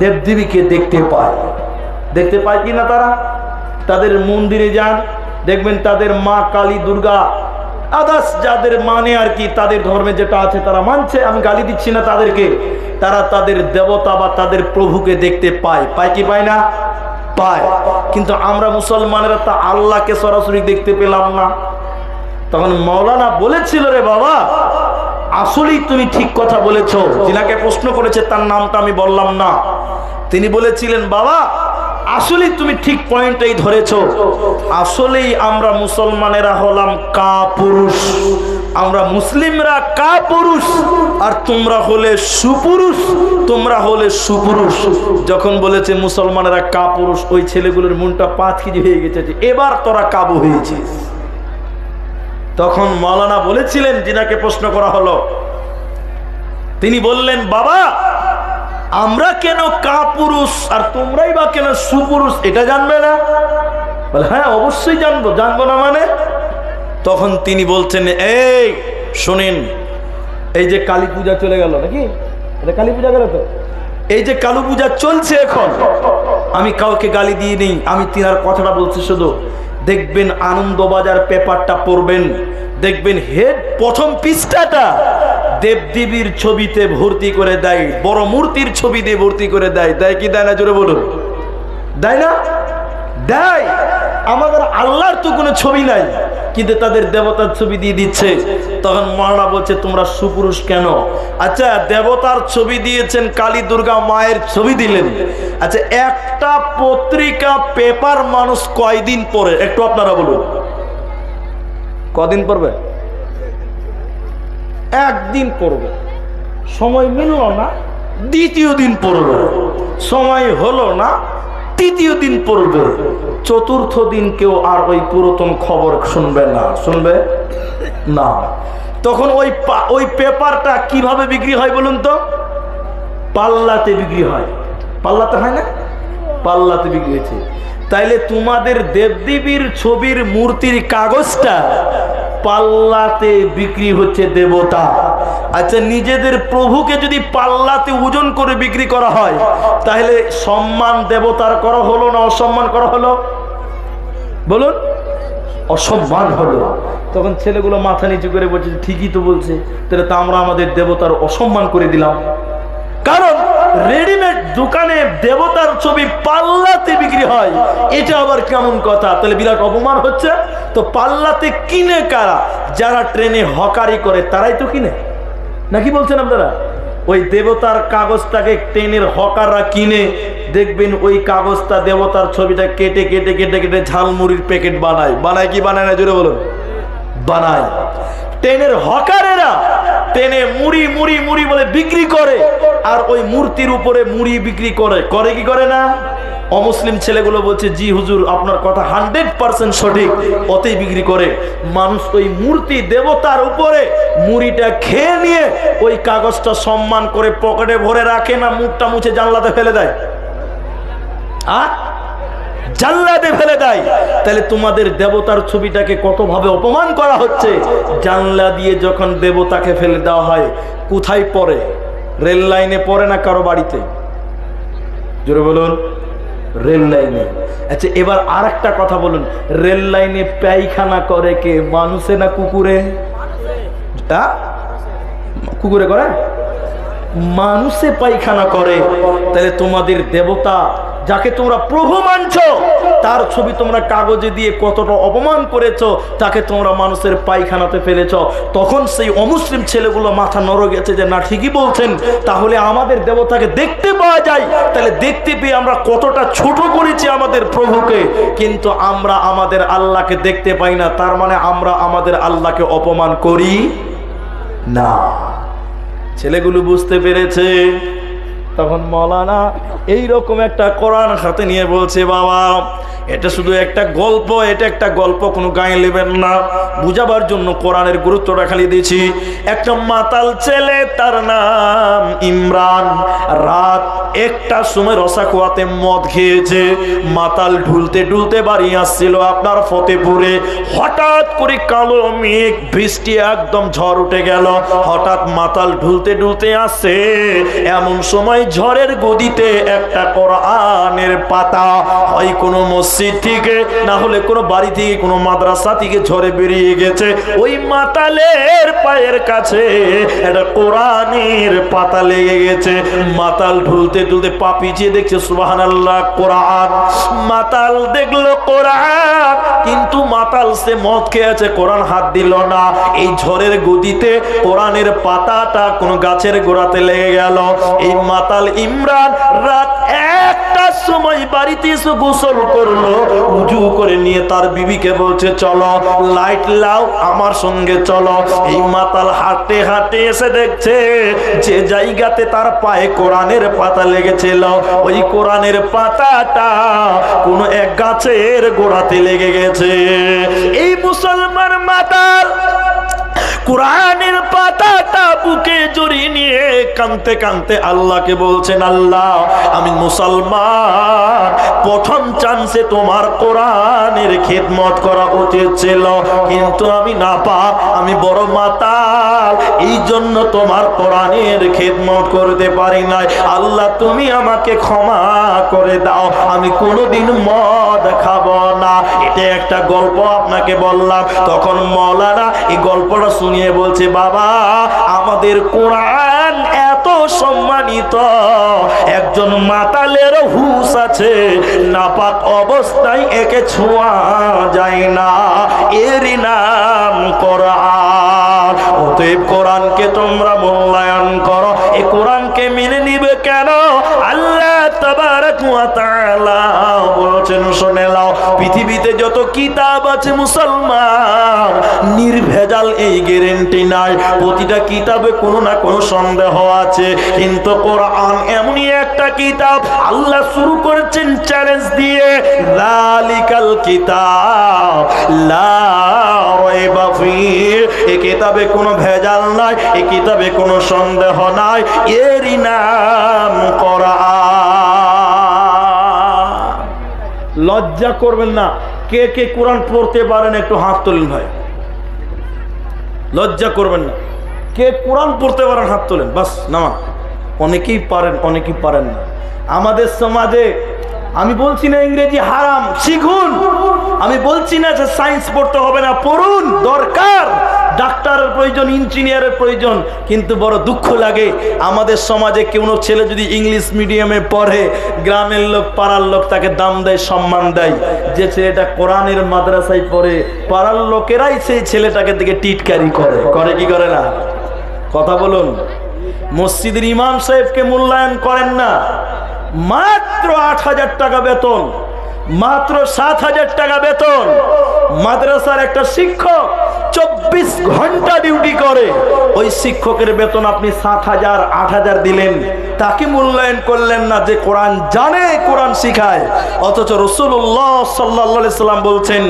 দেবদেবীকে দেখতে পাই। দেখতে পাই কিনা তারা? তাদের মন্দিরে যান, দেখবেন তাদের মা কালী, দুর্গা, আদার্স যাদের মানে আর কি, তাদের ধর্মে যেটা আছে তারা মানছে, আমি গালি দিচ্ছি না তাদেরকে, তারা তাদের দেবতা বা তাদের প্রভুকে দেখতে পায়। পায় কি পায় না? পায়। কিন্তু আমরা মুসলমানেরা তা আল্লাহকে সরাসরি দেখতে পেলাম না। তখন মাওলানা বলেছিল, রে বাবা, আসলেই তুমি ঠিক কথা বলেছো। যিনাকে প্রশ্ন করেছে তার নামটা আমি বললাম না, তিনি বলেছিলেন বাবা আসলেই তুমি ঠিক পয়েন্টটাই ধরেছো। আসলেই আমরা মুসলমানেরা হলাম কাপুরুষ, আমরা মুসলিমরা কাপুরুষ, আর তোমরা হলে সুপুরুষ, তোমরা হলে সুপুরুষ। যখন বলেছে মুসলমানেরা কাপুরুষ, ওই ছেলেগুলোর মনটা 5 কেজি হয়ে গেছে, এবার তোরা কাবু হয়েছিস। তখন মাওলানা বলেছিলেন, যিনাকে প্রশ্ন করা হলো, তিনি বললেন বাবা, আমরা কেন কাপুরুষ আর তোমরাই বা কেন সুপুরুষ, এটা জানবে না? বলে হ্যাঁ অবশ্যই জানবো। জানবো না মানে? তখন তিনি বলছেন, এই শোনেন, এই যে কালী পূজা চলে গেল, নাকি এটা কালী পূজা গেল তো, এই যে কালী পূজা চলছে এখন, আমি কাউকে গালি দিয়ে নেই, আমি তিনার কথাটা বলছি শুধু। দেখবেন আনন্দবাজার পেপারটা পড়বেন, দেখবেন হেড প্রথম পৃষ্ঠাটা দেবদেবীর ছবিতে ভর্তি করে দেয়, বড় মূর্তির ছবি দিয়ে ভর্তি করে দেয়। দেয় কি দেয় না? জোরে বলুন। দেয় না? দেয়। আমাদের আল্লাহর তো কোনো ছবি নাই, কিন্তু তাদের দেবতার ছবি দিয়ে দিচ্ছে। তখন মাওলানা বলছে তোমরা সুপুরুষ কেন? আচ্ছা দেবতার ছবি দিয়েছেন, কালী দুর্গা মায়ের ছবি দিলেন, আচ্ছা একটা পত্রিকা পেপার মানুষ কয়দিন পড়ে? একটু আপনারা বলুন, কদিন পড়বে? একদিন পড়বে, সময় মিলল না দ্বিতীয় দিন পড়বে, সময় হলো না তৃতীয় দিন পড়বে, চতুর্থ দিন কেউ আর ওই পুরাতন খবর শুনবে না। শুনবে না। তখন ওই পেপারটা কিভাবে বিক্রি হয় বলুন তো? পাল্লাতে বিক্রি হয়। পাল্লাতে হয় না? পাল্লাতে বিক্রি হয়েছে। তাইলে তোমাদের দেবদেবীর ছবির মূর্তির কাগজটা পাল্লাতে বিক্রি হচ্ছে দেবতা। আচ্ছা নিজেদের প্রভুকে যদি পাল্লাতে ওজন করে বিক্রি করা হয়, তাহলে সম্মান দেবতার করা হলো না অসম্মান করা হলো? বলুন, অসম্মান হলো। তখন ছেলেগুলো মাথা নিচু করে বলছে ঠিকই তো বলছে, তাহলে তো আমরা আমাদের দেবতার অসম্মান করে দিলাম। কারণ রেডিমেড দোকানে দেবতার ছবি পাল্লাতে বিক্রি হয়, এটা আবার কেমন কথা? তাহলে বিরাট অপমান হচ্ছে। তো পাল্লাতে কিনে কারা? যারা ট্রেনে হকারি করে তারাই তো কিনে, নাকি বলছেন আপনারা? ওই দেবতার কাগজটাকে ট্রেনের হকাররা কিনে, দেখবেন ওই কাগজটা দেবতার ছবিটা কেটে কেটে কেটে কেটে ঝালমুড়ির প্যাকেট বানায়। বানায় কি বানায় না জোরে বলুন? বানায়। ট্রেনের হকারেরা ট্রেনে মুড়ি মুড়ি মুড়ি বলে বিক্রি করে, আর ওই মূর্তির উপরে মুড়ি বিক্রি করে। করে কি করে না? অমুসলিম ছেলেগুলো বলছে জি হুজুর আপনার কথা 100% সঠিক, অতই বিক্রি করে। মানুষ ওই মূর্তি দেবতার উপরে মুড়িটা খেয়ে নিয়ে ওই কাগজটা সম্মান করে পকেটে ভরে রাখে না, মুখটা মুছে জানলাতে ফেলে দেয়, জানলাতে ফেলে দেয়। তাহলে তোমাদের দেবতার ছবিটাকে কত ভাবে অপমান করা হচ্ছে। জানলা দিয়ে যখন দেবতাকে ফেলে দেওয়া হয়, কোথায় পড়ে? রেল লাইনে পড়ে না কারো বাড়িতে? জোরে বলুন, রেল লাইনে। আচ্ছা এবার আর একটা কথা বলুন, রেল লাইনে পায়খানা করে কে, মানুষে না কুকুরে? কুকুরে করে? মানুষে পায়খানা করে। তাহলে তোমাদের দেবতা যাকে তোমরা প্রভু মানছো, তার ছবি তোমরা কাগজে দিয়ে কতটা অপমান করেছো, তাকে তোমরা মানুষের পায়খানাতে ফেলেছো। তখন সেই অমুসলিম ছেলেগুলো মাথা নড়ে গেছে যে না ঠিকই বলছেন, তাহলে আমাদের দেবতাকে দেখতে পাওয়া যায়। তাহলে দেখতে পেয়ে আমরা কতটা ছোট করেছি আমাদের প্রভুকে, কিন্তু আমরা আমাদের আল্লাহকে দেখতে পাই না। তার মানে আমরা আমাদের আল্লাহকে অপমান করি না। ছেলেগুলো বুঝতে পেরেছে। তখন মৌলানা এইরকম একটা কোরআন হাতে নিয়ে বলছে, বাবা এটা শুধু একটা গল্প, এটা একটা গল্প, কোনো গায়ে নেবেন না। বুঝাবার জন্য কোরআনের গুরুত্বটা খালি দিয়েছি। একটা মাতাল ছেলে, তার নাম ইমরান, রাত 1টার সময় রসাকুয়াতে মদ খেয়েছে। মাতাল ঢুলতে ঢুলতে বাড়ি আসছিল আপনার ফতেপুরে। হঠাৎ করে কালো মেঘ, বৃষ্টি, একদম ঝড় উঠে গেল। হঠাৎ মাতাল ঢুলতে ঢুলতে আসছে, এমন সময় ঝড়ের গদিতে একটা কোরআনের পাতা, হয় কোনো মসজিদ থেকে, না হলে কোনো বাড়ি থেকে, কোনো মাদ্রাসা থেকে ঝড়ে বেরিয়ে গেছে। ওই মাতালের পায়ের কাছে একটা কোরআনের পাতা লেগে গেছে। মাতাল ঢুলতে ঢুলতে পা পিছিয়ে দেখছে, সুবহানাল্লাহ, কোরআন। মাতাল দেখলো কোরআন, কিন্তু মাতাল সে মদ খেয়েছে, কোরআন হাত দিল না। এই ঝড়ের গদিতে কোরআনের পাতাটা কোন গাছের গোড়াতে লেগে গেল। এই মাতাল ইমরান রাত 1টার সময় বাড়িতে এসে গোসল করলো, উজু করে নিয়ে তার বিবিকে বলছে চলো লাইট লাও, আমার সঙ্গে চলো। এই মাতাল হাঁটতে হাঁটতে এসে দেখছে যে জায়গাতে তার পায়ে কোরআনের পাতা লেগেছিল, ওই কোরআনের পাতাটা কোন এক গাছের গোড়াতে লেগে গেছে। এই মুসলমান মাতাল কোরআনের পাতাটা বুকে জড়িয়ে নিয়ে কাঁদতে কাঁদতে আল্লাহকে বলছেন, আল্লাহ আমি মুসলমান, প্রথম চান্সে তোমার কোরআনের খিদমত করা উচিত ছিল, কিন্তু আমি নাপাক, আমি বড় মাতাল, এই জন্য তোমার কোরআনের খিদমত করতে পারি নাই। আল্লাহ তুমি আমাকে ক্ষমা করে দাও, আমি কোনোদিন মদ খাবো না। এটা একটা গল্প আপনাকে বললাম। তখন মৌলানা এই গল্পটা শুনিয়ে বলছে, বাবা আমাদের কোরআন এত সম্মানিত, একজন মাতালের হুঁশ আছে, নাপাক অবস্থায় একে ছোঁয়া যায় না, এরই নাম কোরআন। অতএব কোরআনকে তোমরা মূল্যায়ন করো। এই কোরআনকে মেনে নিবে কেন? আল্লাহ তাবারক ওয়া তাআলা বলেছেন, শুনে নাও, পৃথিবীতে যত কিতাব আছে মুসলমান, নির্ভেজাল এই গ্যারান্টি নাই, প্রতিটা কিতাবে কোনো না কোনো সন্দেহ আছে, কিন্তু কোরআন এমনই একটা কিতাব, আল্লাহ শুরু করেছেন চ্যালেঞ্জ দিয়ে, যালিকাল কিতাব লা রাইবা ফীহি, এই কিতাবে কোনো ভেজাল নাই, এই কিতাবে কোনো সন্দেহ নাই, এরই নাম কোরআন। লজ্জা করবেন না। কে কে কোরআন পড়তে পারেন একটু হাত তোলেন ভাই, লজ্জা করবেন না। কে কোরআন পড়তে পারেন হাত তোলেন, বাস নামা। অনেকেই পারেন, অনেকেই পারেন না। আমাদের সমাজে, আমি বলছি না ইংরেজি হারাম, শিখুন। আমি বলছি না যে সায়েন্স পড়তে হবে না, পড়ুন, দরকার, ডাক্তারের প্রয়োজন, ইঞ্জিনিয়ারের প্রয়োজন। কিন্তু বড় দুঃখ লাগে আমাদের সমাজে কোনো ছেলে যদি ইংলিশ মিডিয়ামে পড়ে, গ্রামের লোক, পাড়ার লোক তাকে দাম দেয়, সম্মান দেয়। যে ছেলেটা কোরআনের মাদ্রাসায় পড়ে, পাড়ার লোকেরাই সেই ছেলেটাকে দিকে টিটকারি করে, করে কি করে না? কথা বলুন। মসজিদের ইমাম সাহেবকে মূল্যায়ন করেন না। মাত্র 8,000 টাকা বেতন, মাত্র 7,000 টাকা বেতন। মাদ্রাসার একটা শিক্ষক 24 ঘন্টা ডিউটি করে, ওই শিক্ষকের বেতন আপনি 7,000 8,000 দিলেন, তাকে মূল্যায়ন করলেন না যে কোরআন জানে, কোরআন শিখায়। অথচ রাসূলুল্লাহ সাল্লাল্লাহু আলাইহি সাল্লাম বলছেন,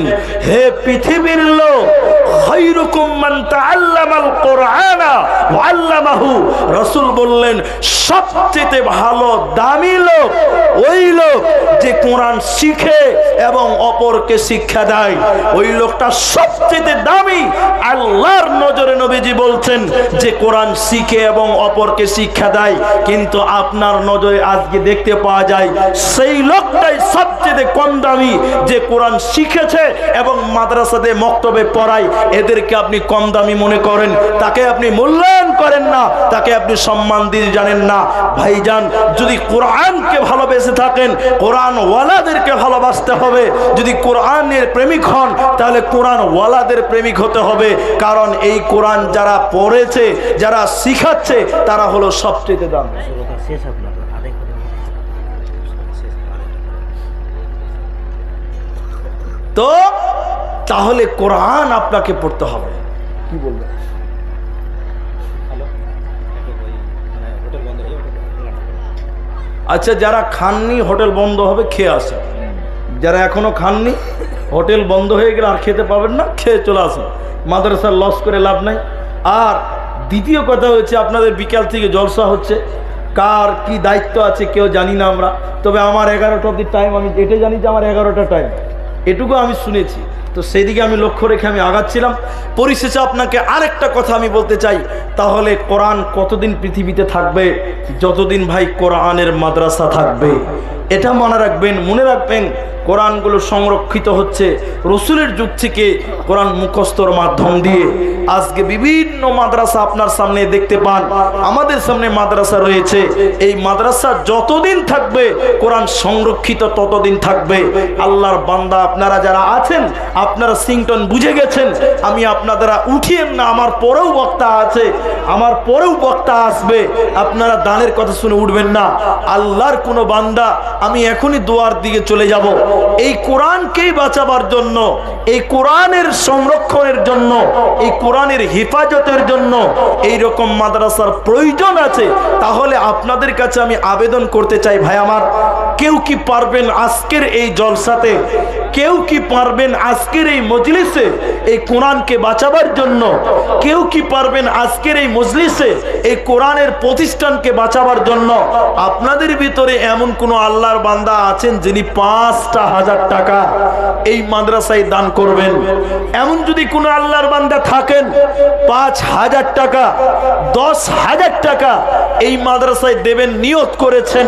হে পৃথিবীর লোক, খায়রুকুম মান তাআল্লামাল কুরআনা ওয়া আল্লামাহু, রাসূল বললেন সবচেয়ে ভালো দামি লোক ওই লোক যে কোরআন শিখে এবং অপরকে শিক্ষা দেয়, ওই লোকটা সবচেয়ে দামি আল্লাহর নজরে। নবীজি বলছেন যে কোরআন শিখে এবং অপরকে শিক্ষা দেয়, কিন্তু আপনার নজরে আজকে দেখতে পাওয়া যায় সেই লোকটাই সবচেয়ে কম দামি যে কোরআন শিখেছে এবং মাদ্রাসাতে মক্তবে পড়ায়। এদেরকে আপনি কম দামি মনে করেন, তাকে আপনি মূল্যায়ন করেন না, তাকে আপনি সম্মান দিতে জানেন না। ভাইজান, যদি কোরআনকে ভালোবেসে থাকেন, কোরআন ওয়ালাদেরকে ভালোবাসতে হবে। যদি কোরআনের প্রেমিক হন, তাহলে কোরআন ওয়ালাদের প্রেমিক হতে হবে। কারণ এই কোরআন যারা পড়েছে, যারা শিখাচ্ছে, তারা হলো সবচেয়ে দামি। তো তাহলে কোরআন আপনাকে পড়তে হবে। কি বলবেন? আচ্ছা, যারা খাননি হোটেল বন্ধ হবে, খেয়ে আসেন। যারা এখনো খাননি, হোটেল বন্ধ হয়ে গেলে আর খেতে পাবেন না, খেয়ে চলে আসেন। মাদ্রাসার লস করে লাভ নাই। আর দ্বিতীয় কথা হচ্ছে, আপনাদের বিকাল থেকে জলসা হচ্ছে, কার কি দায়িত্ব আছে কেউ জানি না আমরা। তবে আমার 11টা অবধি টাইম, আমি এটা জানি যে আমার 11টা টাইম, এটুকু আমি শুনেছি। তো সেই দিকে আমি লক্ষ্য রেখে আমি আগাচ্ছিলাম। পরিশেষে আপনাকে আরেকটা কথা আমি বলতে চাই, তাহলে কোরআন কতদিন পৃথিবীতে থাকবে? যতদিন ভাই কোরআনের মাদ্রাসা থাকবে। এটা মনে রাখবেন, মনে রাখবেন কোরআনগুলো সংরক্ষিত হচ্ছে রসুলের যুগ থেকে কোরআন মুখস্থর মাধ্যম দিয়ে। আজকে বিভিন্ন মাদ্রাসা আপনার সামনে দেখতে পান, আমাদের সামনে মাদ্রাসা রয়েছে। এই মাদ্রাসা যতদিন থাকবে কোরআন সংরক্ষিত ততদিন থাকবে। আল্লাহর বান্দা আপনারা যারা আছেন, আপনারা সিংটন বুঝে গেছেন। আমি আপনারা উঠিয়েন না, আমার পরেও বক্তা আছে, আমার পরেও বক্তা আসবে, আপনারা দানের কথা শুনে উঠবেন না। আল্লাহর কোনো বান্দা, আমি এখনই দোয়ার দিকে চলে যাব। এই কোরআনকেই বাঁচাবার জন্য, এই কোরআনের সংরক্ষণের জন্য, এই কোরআনের হেফাজতের জন্য এই রকম মাদ্রাসার প্রয়োজন আছে। তাহলে আপনাদের কাছে আমি আবেদন করতে চাই, ভাই আমার, কেউ কি পারবেন আজকের এই জলসাতে, কেউ কি পারবেন আজকের এই মজলিসে এই কোরআনকে বাঁচাবার জন্য, কেউ কি পারবেন আজকের এই মজলিসে এই কোরআনের প্রতিষ্ঠানকে বাঁচাবার জন্য? আপনাদের ভিতরে এমন কোন আল্লাহর বান্দা আছেন যিনি 5,000 টাকা এই মাদ্রাসায় দান করবেন? এমন যদি কোন আল্লাহর বান্দা থাকেন 5,000 টাকা, 10,000 টাকা এই মাদ্রাসায় দেবেন নিয়ত করেছেন,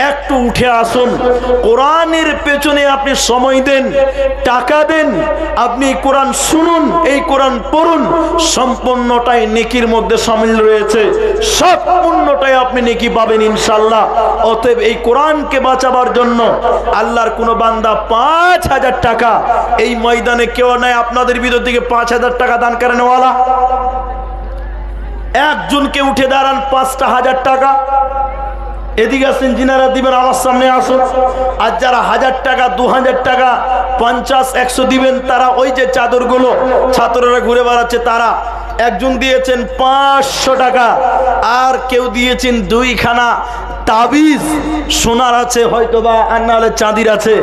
একটু উঠে আসুন। কোরআনের পেছনে আপনি সময় দেন, টাকা দেন, আপনি কোরআন শুনুন, এই কোরআন পড়ুন। সম্পূর্ণটাই নেকির মধ্যে শামিল রয়েছে, সম্পূর্ণটাই আপনি নেকি পাবেন ইনশাআল্লাহ। অতএব এই কোরআনকে বাঁচাবার জন্য আল্লাহর কোন বান্দা 5,000 টাকা, এই ময়দানে কেউ নাই আপনাদের ভিতর থেকে 5,000 টাকা দান করেনওয়ালা? একজনকে উঠে দাঁড়ান, 5,000 টাকা। এদিকে আসেন, যিনারা দিবেন আমার সামনে আসুন। আর যারা 1000 টাকা, 2000 টাকা, 50, 100 দিবেন, তারা ওই যে চাদরগুলো ছাত্ররা ঘুরে বেড়াচ্ছে, তারা একজন দিয়েছেন 500 টাকা, আর কেউ দিয়েছেন 2খানা তাবিজ, সোনার আছে হয়তো বা, আর না হলে চাঁদির আছে,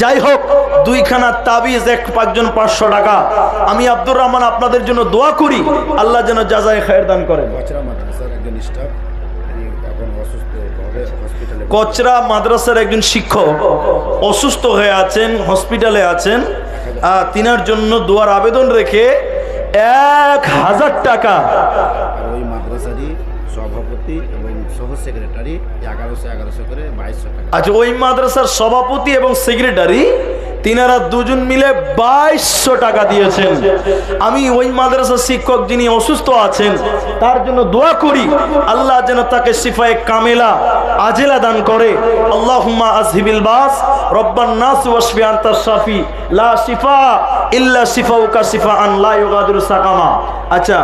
যাই হোক 2খানা তাবিজ, একজন 500 টাকা। আমি আব্দুর রহমান আপনাদের জন্য দোয়া করি, আল্লাহ যেন জাযায়ে খায়ের দান করেন। কচরা মাদ্রাসার একজন শিক্ষক অসুস্থ হয়ে আছেন, হসপিটালে আছেন, তিনার জন্য দোয়ার আবেদন রেখে 1,000 টাকা। ওই মাদ্রাসারই সভাপতি এবং সহ সেক্রেটারি 1100 করে 2200 টাকা। আচ্ছা, ওই মাদ্রাসার সভাপতি এবং সেক্রেটারি তিনারা দুজন মিলে 2200 টাকা দিয়েছেন। আমি ওই মাদ্রাসার শিক্ষক যিনি অসুস্থ আছেন তার জন্য দোয়া করি, আল্লাহ যেন তাকে শিফায়ে কামেলা আজেলা দান করে। আল্লাহুম্মা আযহিবিল বাস রব্বান নাস ওয়াশফি আনতাশ শাফি লা শিফা ইল্লা শিফাউকা শিফাআন লা ইউগাদিরু সাকামা। আচ্ছা,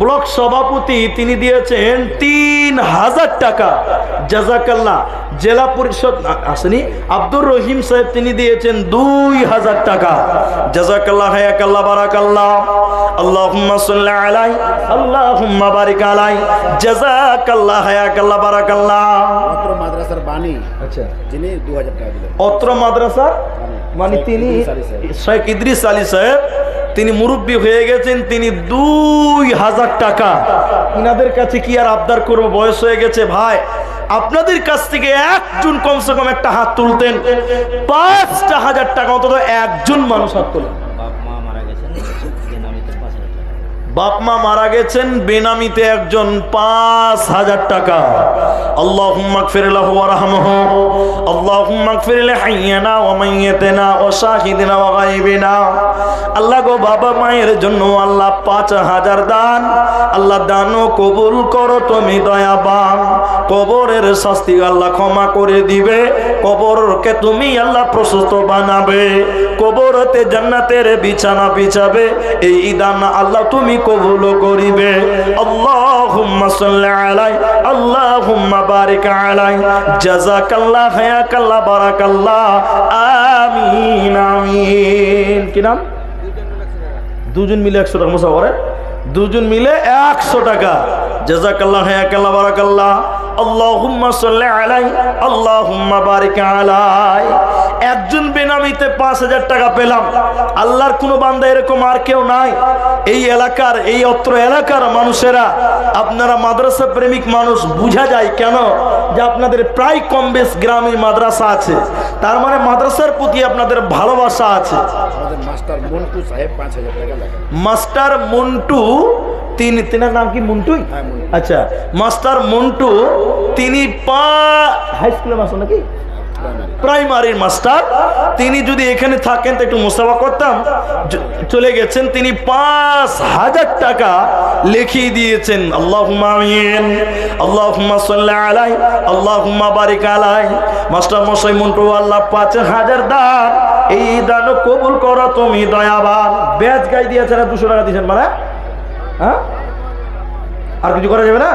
ব্লক সভাপতি তিনি দিয়েছেন 3000 টাকা, জাযাকাল্লাহ। জেলা পরিষদ আসেনি আব্দুর রহিম সাহেব, তিনি দিয়েছেন 2000 টাকা, জাযাকাল্লাহ, হায়াকাল্লাহ, বারাকাল্লাহ। আল্লাহুম্মা সাল্লি আলাইহি আল্লাহুম্মা বারিক আলাইহি, জাযাকাল্লাহ, হায়াকাল্লাহ, বারাকাল্লাহ। অত্র মাদ্রাসার বাণী, আচ্ছা, যিনি 2000 টাকা দিলেন। অত্র মাদ্রাসা মানে তিনি শেখ ইদ্রিস আলী সাহেব, তিনি মুরব্বী হয়ে গেছেন, তিনি 2000 টাকা। ইনাদের কাছে কি আর আবদার করবো, বয়স হয়ে গেছে। ভাই, আপনাদের কাছ থেকে একজন কমসে কম একটা হাত তুলতেন, 5000 টাকা অন্তত একজন মানুষ হাত তোলেন। বাপ মা মারা গেছেন বেনামিতে একজন 5000 টাকা। আল্লাহুম্মা গফির লাহু ওয়ারহামহু, আল্লাহুম্মা গফির লিহাইয়িনা ওয়া মাইয়িতিনা ওয়া শাহিদিনা ওয়া গায়বিনা। আল্লাহ গো, বাবা মায়ের জন্য আল্লাহ 5000 দান, আল্লাহ দানও কবুল করো তুমি দয়াবান। কবরের শাস্তি আল্লাহ ক্ষমা করে দিবে, কবরকে তুমি আল্লাহ প্রশস্ত বানাবে, কবরতে জান্নাতের বিছানা বিছাবে। এই দান আল্লাহ তুমি কবুল করিবে। আল্লাহুম্মা সাল্লি আলাইহি আল্লাহুম্মা বারিক আলাইহি, জাযাকাল্লাহ, হায়াকাল্লাহ, বারাকাল্লাহ, আমিন আমিন। কি নাম? দুজন মিলে 100 টাকা মুসা করে, দুজন মিলে 100 টাকা, জাযাকাল্লাহ, হায়াকাল্লাহ, বারাকাল্লাহ। আল্লাহুম্মা সাল্লি আলাইহি আল্লাহুম্মা বারিক আলাইহি। একজন বেনামিতে 5000 টাকা পেলাম। আল্লাহর কোন বান্দা এরকম আর কেউ নাই এই এলাকার, এই অত্র এলাকার মানুষেরা। আপনারা মাদ্রাসা প্রেমিক মানুষ, বোঝা যায় কেন যে আপনাদের প্রায় কম বেশ গ্রামে মাদ্রাসা আছে, তার মানে মাদ্রাসার প্রতি আপনাদের ভালোবাসা আছে। আমাদের মাস্টার মন্টু সাহেব 5000 টাকা লাগান। মাস্টার মন্টু, তিনার নাম কি? মন্টুই? আচ্ছা, মাস্টার মন্টু, তিনি হাই স্কুলের মাস্টার নাকি প্রাইমারির মাস্টার। তিনি যদি এখানে থাকেন তো একটু মুসাফা করতাম। চলে গেছেন, তিনি 5000 টাকা লিখিয়ে দিয়েছেন। আল্লাহুম্মা আমিন, আল্লাহুম্মা সাল্লি আলাইহি আল্লাহুম্মা বারিক আলাইহি। মাস্টার মশাই মন্টু, আল্লাহ 5000 দান, এই দান কবুল করো তুমি দয়াবান। ব্যাজ গাই দিয়েছেন, 200 টাকা দিয়েছেন, মানে হ্যাঁ, আর কিছু করা যাবে না?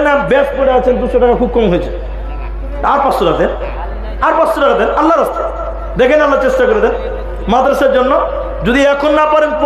না, ব্যাজ পড়ে আছেন, 200 টাকা খুব কম হয়েছে। আর 500 টাকা দেন, আর 500 টাকা দেন, আল্লাহর রাস্তায় দেখেন, আল্লাহ চেষ্টা করে দেন মাদ্রাসার জন্য। যদি এখন না পারেন